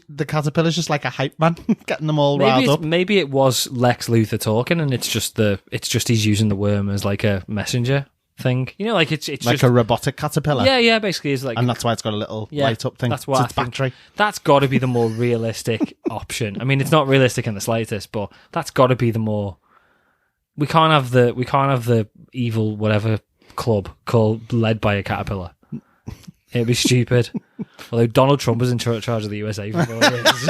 the caterpillar's just like a hype man, getting them all riled up. Maybe it was Lex Luthor talking, and it's just he's using the worm as like a messenger thing. You know, like it's like just a robotic caterpillar. Yeah. Basically, it's like, and that's why it's got a little light up thing. That's why it's battery. That's got to be the more realistic option. I mean, it's not realistic in the slightest, but that's got to be the more. We can't have the evil whatever club led by a caterpillar. It'd be stupid. Although Donald Trump was in charge of the USA for 4 years.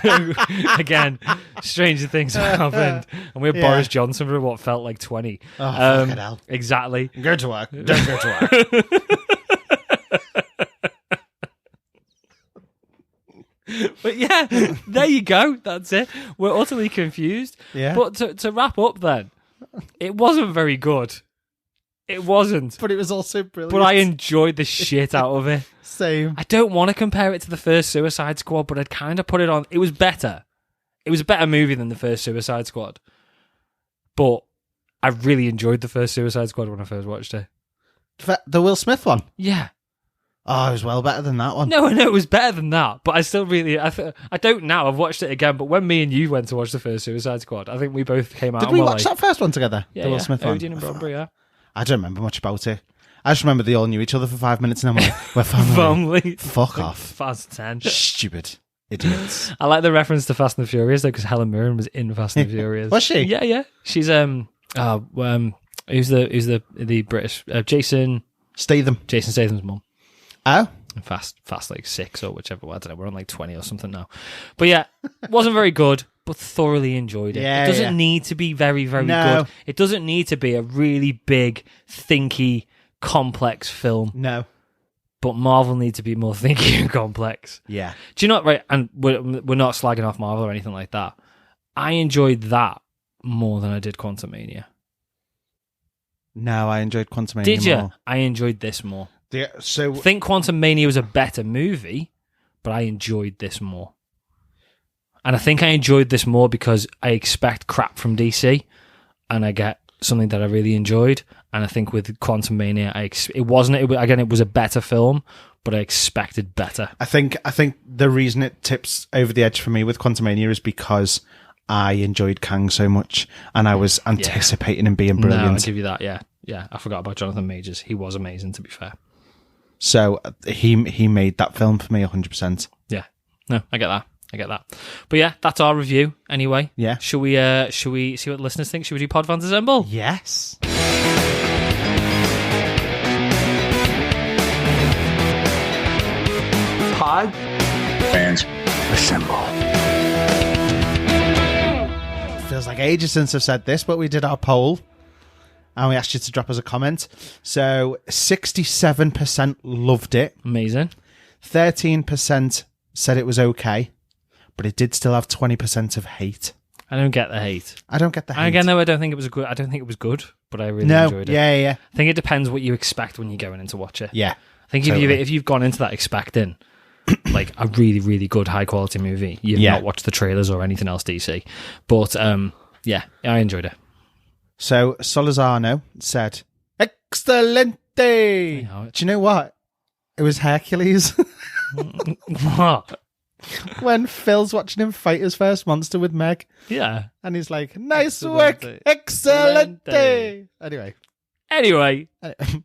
So, again, stranger things have happened. And we had Boris Johnson for what felt like 20. Oh, fucking hell. Exactly. Go to work. Don't go to work. But yeah, there you go. That's it. We're utterly confused. Yeah. But to wrap up then, it wasn't very good. It wasn't. But it was also brilliant. But I enjoyed the shit out of it. Same. I don't want to compare it to the first Suicide Squad, but I'd kind of put it on. It was better. It was a better movie than the first Suicide Squad. But I really enjoyed the first Suicide Squad when I first watched it. The Will Smith one? Yeah. Oh, it was well better than that one. No, I know it was better than that, but I still really... I don't now. I've watched it again, but when me and you went to watch the first Suicide Squad, I think we both came out... Did we watch that first one together? Yeah, the Will Smith one? Odeon and Brombury, yeah. I don't remember much about it. I just remember they all knew each other for 5 minutes and then we're family. Family. Fuck off. Fast 10. Stupid idiots. I like the reference to Fast and the Furious, though, because Helen Mirren was in Fast and the Furious. Was she? Yeah, yeah. She's, who's the British... Jason Statham's mum. Oh? Fast like 6 or whichever. I don't know. We're on like 20 or something now. But yeah, wasn't very good, but thoroughly enjoyed it. Yeah, it doesn't need to be very, very good. It doesn't need to be a really big, thinky, complex film. No. But Marvel need to be more thinky and complex. Yeah. Do you know, right? And we're not slagging off Marvel or anything like that. I enjoyed that more than I did Quantumania. No, I enjoyed Quantumania Did you? more. I enjoyed this more. Yeah, so I think Quantumania was a better movie, but I enjoyed this more. And I think I enjoyed this more because I expect crap from DC, and I get something that I really enjoyed. And I think with Quantumania, it was a better film, but I expected better. I think the reason it tips over the edge for me with Quantumania is because I enjoyed Kang so much, and I was anticipating him being brilliant. No, I'll give you that. Yeah, yeah. I forgot about Jonathan Majors. He was amazing, to be fair. So he made that film for me 100%. Yeah. No, I get that. But yeah, that's our review anyway. Yeah. Should we see what the listeners think? Should we do Pod Fans Assemble? Yes. Pod Fans Assemble. Feels like ages since I've said this, but we did our poll. And we asked you to drop us a comment. So 67% loved it. Amazing. 13% said it was okay. But it did still have 20% of hate. I don't get the hate. I don't get the hate. Again, though, I don't think it was good, but I really enjoyed it. Yeah. I think it depends what you expect when you're going in to watch it. Yeah. I think if you've gone into that expecting like a really, really good, high quality movie, you've not watched the trailers or anything else DC. But yeah, I enjoyed it. So Solazano said, "Excelente." Do you know what? It was Hercules. What? When Phil's watching him fight his first monster with Meg. Yeah. And he's like, "Nice work. Excelente." Anyway.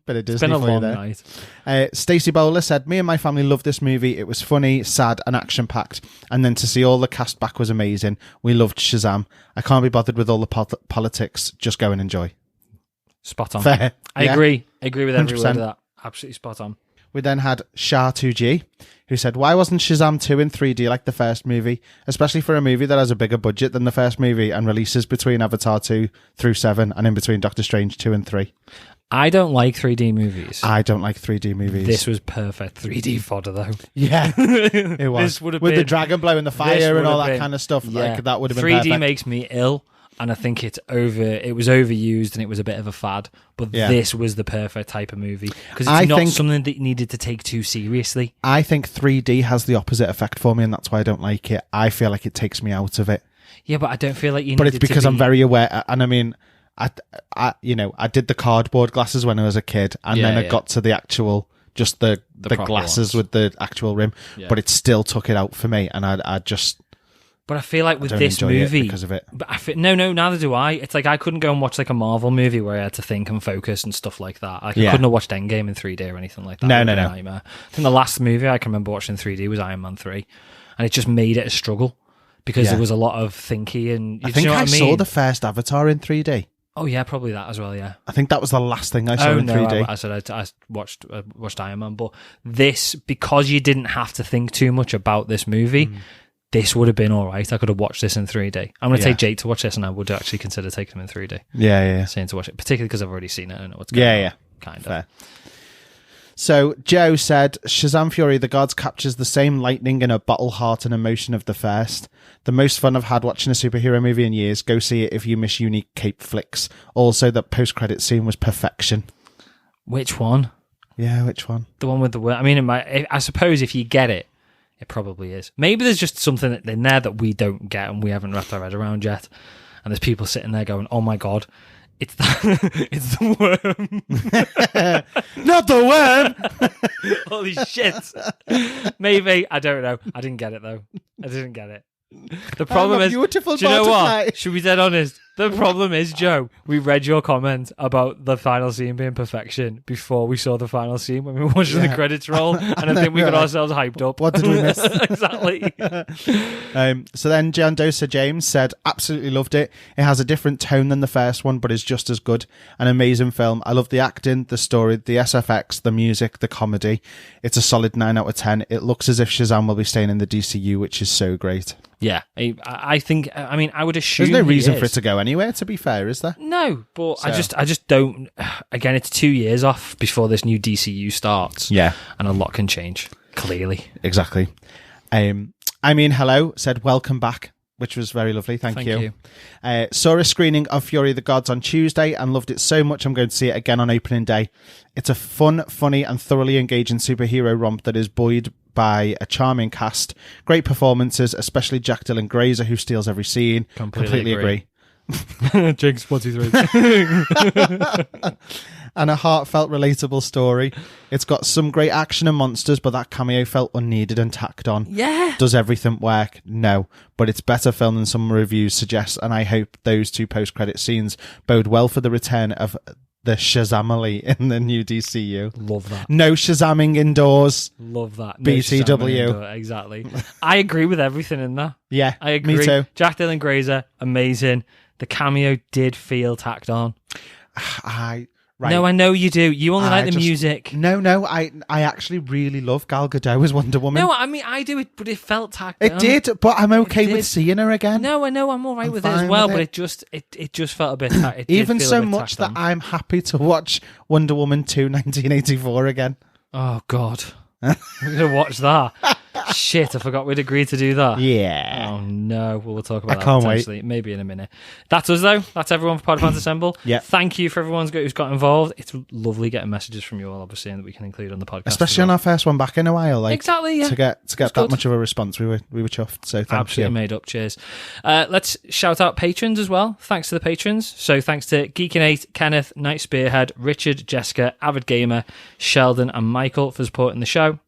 Bit of Disney. It's been a long there. night. Stacey Bowler said, "Me and my family loved this movie. It was funny, sad, and action-packed. And then to see all the cast back was amazing. We loved Shazam. I can't be bothered with all the politics. Just go and enjoy." Spot on. Fair. I agree. I agree with every 100%. word of that. Absolutely spot on. We then had Shah2G, who said, "Why wasn't Shazam 2 in 3D like the first movie? Especially for a movie that has a bigger budget than the first movie and releases between Avatar 2 through 7 and in between Doctor Strange 2 and 3. I don't like 3D movies. I don't like 3D movies. This was perfect 3D fodder, though. Yeah, it was. This would have with been, the dragon blowing the fire and all that kind of stuff. Yeah. Like, that would have been 3D perfect. makes me ill, and I think it was overused and it was a bit of a fad. But this was the perfect type of movie because it's not something that you needed to take too seriously. I think 3D has the opposite effect for me, and that's why I don't like it. I feel like it takes me out of it. Yeah, but I don't feel like you. But it's because I'm very aware, and I mean, I did the cardboard glasses when I was a kid, and then I got to the actual, just the glasses with the actual rim, but it still took it out for me, and I just. But I feel like with this movie, because of it. But no, neither do I. It's like I couldn't go and watch like a Marvel movie where I had to think and focus and stuff like that. I couldn't have watched Endgame in 3D or anything like that. No. Nightmare. I think the last movie I can remember watching in 3D was Iron Man 3, and it just made it a struggle because there was a lot of thinky and. I think I saw the first Avatar in 3D. Oh yeah, probably that as well. Yeah, I think that was the last thing I saw in 3D. I said I watched Iron Man, but this, because you didn't have to think too much about this movie. This would have been all right. I could have watched this in 3D. I'm going to take Jake to watch this, and I would actually consider taking him in 3D. Yeah. Saying to watch it, particularly because I've already seen it. I know what's going on. Yeah. Kind of. Fair. So Joe said, Shazam Fury of the Gods captures the same lightning in a bottle heart and emotion of the first. The most fun I've had watching a superhero movie in years. Go see it if you miss unique cape flicks. Also, that post-credit scene was perfection. Which one? Yeah, which one? The one with the word. I mean, I suppose if you get it, it probably is. Maybe there's just something in there that we don't get and we haven't wrapped our head around yet. And there's people sitting there going, "Oh my god, it's it's the worm, not the worm." Holy shit! Maybe, I don't know. I didn't get it though. I didn't get it. The problem is, beautiful do you know butterfly. what? Should we be dead honest? The problem is, Joe, we read your comment about the final scene being perfection before we saw the final scene when we were watching the credits roll, and I think we got ourselves hyped up. What did we miss? Exactly. So then Giandosa James said, absolutely loved it. It has a different tone than the first one, but is just as good. An amazing film. I love the acting, the story, the SFX, the music, the comedy. It's a solid 9 out of 10. It looks as if Shazam will be staying in the DCU, which is so great. Yeah, I think. I mean, I would assume there's no reason for it to go anywhere. To be fair, is there? No, but so. I just don't. Again, it's 2 years off before this new DCU starts. Yeah, and a lot can change. Clearly, exactly. I mean, hello said welcome back, which was very lovely. Thank you. Saw a screening of Fury of the Gods on Tuesday and loved it so much I'm going to see it again on opening day. It's a fun, funny, and thoroughly engaging superhero romp that is buoyed by a charming cast, great performances, especially Jack Dylan Grazer, who steals every scene. Completely agree. Jinx 123. And a heartfelt, relatable story. It's got some great action and monsters, but that cameo felt unneeded and tacked on. Yeah. Does everything work? No. But it's better film than some reviews suggest, and I hope those 2 post-credit scenes bode well for the return of the Shazamily in the new DCU. Love that. No Shazamming indoors. Love that. No BTW. Exactly. I agree with everything in that. Yeah, I agree. Me too. Jack Dylan Grazer, amazing. The cameo did feel tacked on. Right. No, I know you do. You only like the music. No, I actually really love Gal Gadot as Wonder Woman. No, I mean, I do it, but it felt tacked on. It did, but I'm okay with seeing her again. No, I know, I'm all right with it as well, but it just felt a bit tacked. Even so much that I'm happy to watch Wonder Woman 2 1984 again. Oh, God. We're going to watch that. Shit, I forgot we'd agreed to do that. Yeah. Oh, no. Well, we'll talk about that can't potentially. Wait. Maybe in a minute. That's us, though. That's everyone for Podfans Assemble. Yeah. Thank you for everyone who's got involved. It's lovely getting messages from you all, obviously, and that we can include on the podcast. Especially on our first one back in a while. Like, exactly, yeah. To get that much of a response, we were chuffed. So thank you. Absolutely made up. Cheers. Let's shout out patrons as well. Thanks to the patrons. So thanks to Geekin8, Kenneth, Night Spearhead, Richard, Jessica, Avid Gamer, Sheldon, and Michael for supporting the show.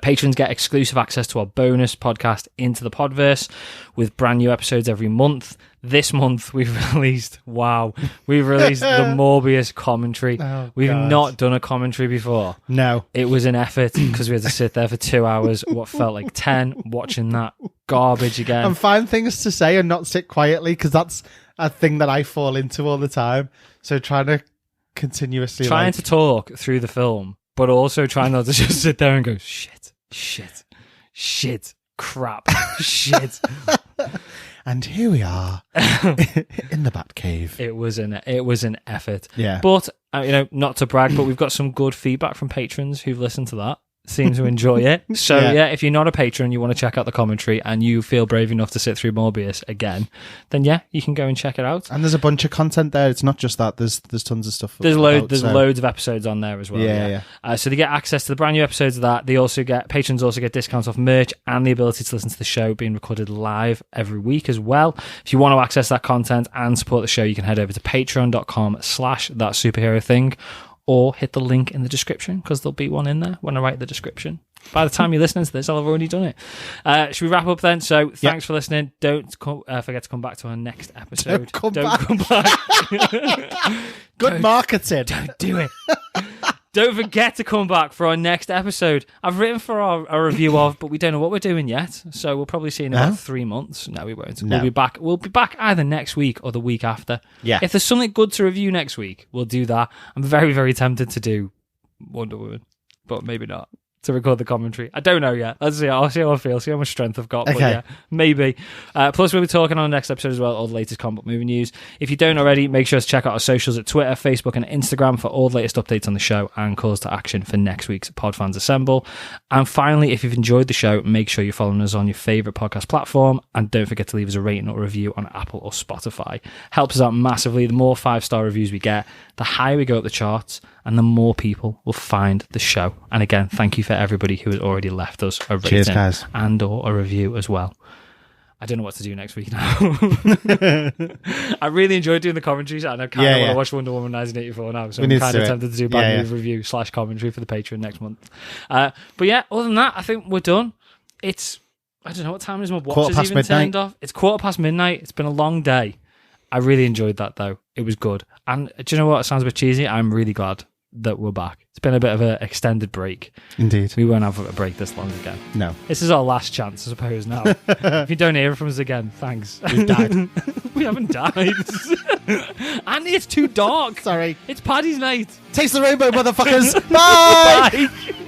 Patrons get exclusive access to our bonus podcast, Into the Podverse, with brand new episodes every month. This month we've released the Morbius commentary. We've not done a commentary before. No. It was an effort because we had to sit there for 2 hours, what felt like 10, watching that garbage again. And find things to say and not sit quietly, because that's a thing that I fall into all the time. So trying to continuously... Trying to talk through the film, but also trying not to just sit there and go, shit, crap, shit. And here we are in the Batcave. It was an effort. Yeah. But not to brag, but we've got some good feedback from patrons who've listened to that. Seem to enjoy it. So yeah, if you're not a patron, you want to check out the commentary and you feel brave enough to sit through Morbius again, then yeah, you can go and check it out. And there's a bunch of content there. It's not just that. There's tons of stuff. There's loads of episodes on there as well. Yeah. So they get access to the brand new episodes of that. Patrons also get discounts off merch and the ability to listen to the show being recorded live every week as well. If you want to access that content and support the show, you can head over to patreon.com/thatsuperhero-thing. Or hit the link in the description, because there'll be one in there when I write the description. By the time you're listening to this, I'll have already done it. Should we wrap up then? So thanks for listening. Don't forget to come back to our next episode. Don't come back. Good marketing. Don't do it. Don't forget to come back for our next episode. I've written for our review of, but we don't know what we're doing yet. So we'll probably see in about 3 months. No, we won't. No. We'll be back either next week or the week after. Yeah. If there's something good to review next week, we'll do that. I'm very, very tempted to do Wonder Woman, but maybe not. to record the commentary. I don't know yet. Let's see. I'll see how I feel, see how much strength I've got. But yeah, maybe. Plus, we'll be talking on the next episode as well, all the latest comic book movie news. If you don't already, make sure to check out our socials at Twitter, Facebook, and Instagram for all the latest updates on the show and calls to action for next week's Podfans Assemble. And finally, if you've enjoyed the show, make sure you're following us on your favourite podcast platform, and don't forget to leave us a rating or review on Apple or Spotify. Helps us out massively. The more 5-star reviews we get, the higher we go up the charts, and the more people will find the show. And again, thank you for everybody who has already left us a rating. Cheers, guys. And or a review as well. I don't know what to do next week now. I really enjoyed doing the commentaries, and I kind of want to watch Wonder Woman 1984 now, so I'm kind of tempted to do bad movie review / commentary for the Patreon next month. But yeah, other than that, I think we're done. It's, I don't know what time it is, my watch has even turned off. It's midnight. It's been a long day. I really enjoyed that, though. It was good. And do you know what? It sounds a bit cheesy. I'm really glad that we're back. It's been a bit of an extended break. Indeed. We won't have a break this long again. No. This is our last chance, I suppose, now. If you don't hear from us again, thanks. We've died. We haven't died. Andy, it's too dark. Sorry. It's Paddy's night. Taste the rainbow, motherfuckers. Bye! Bye.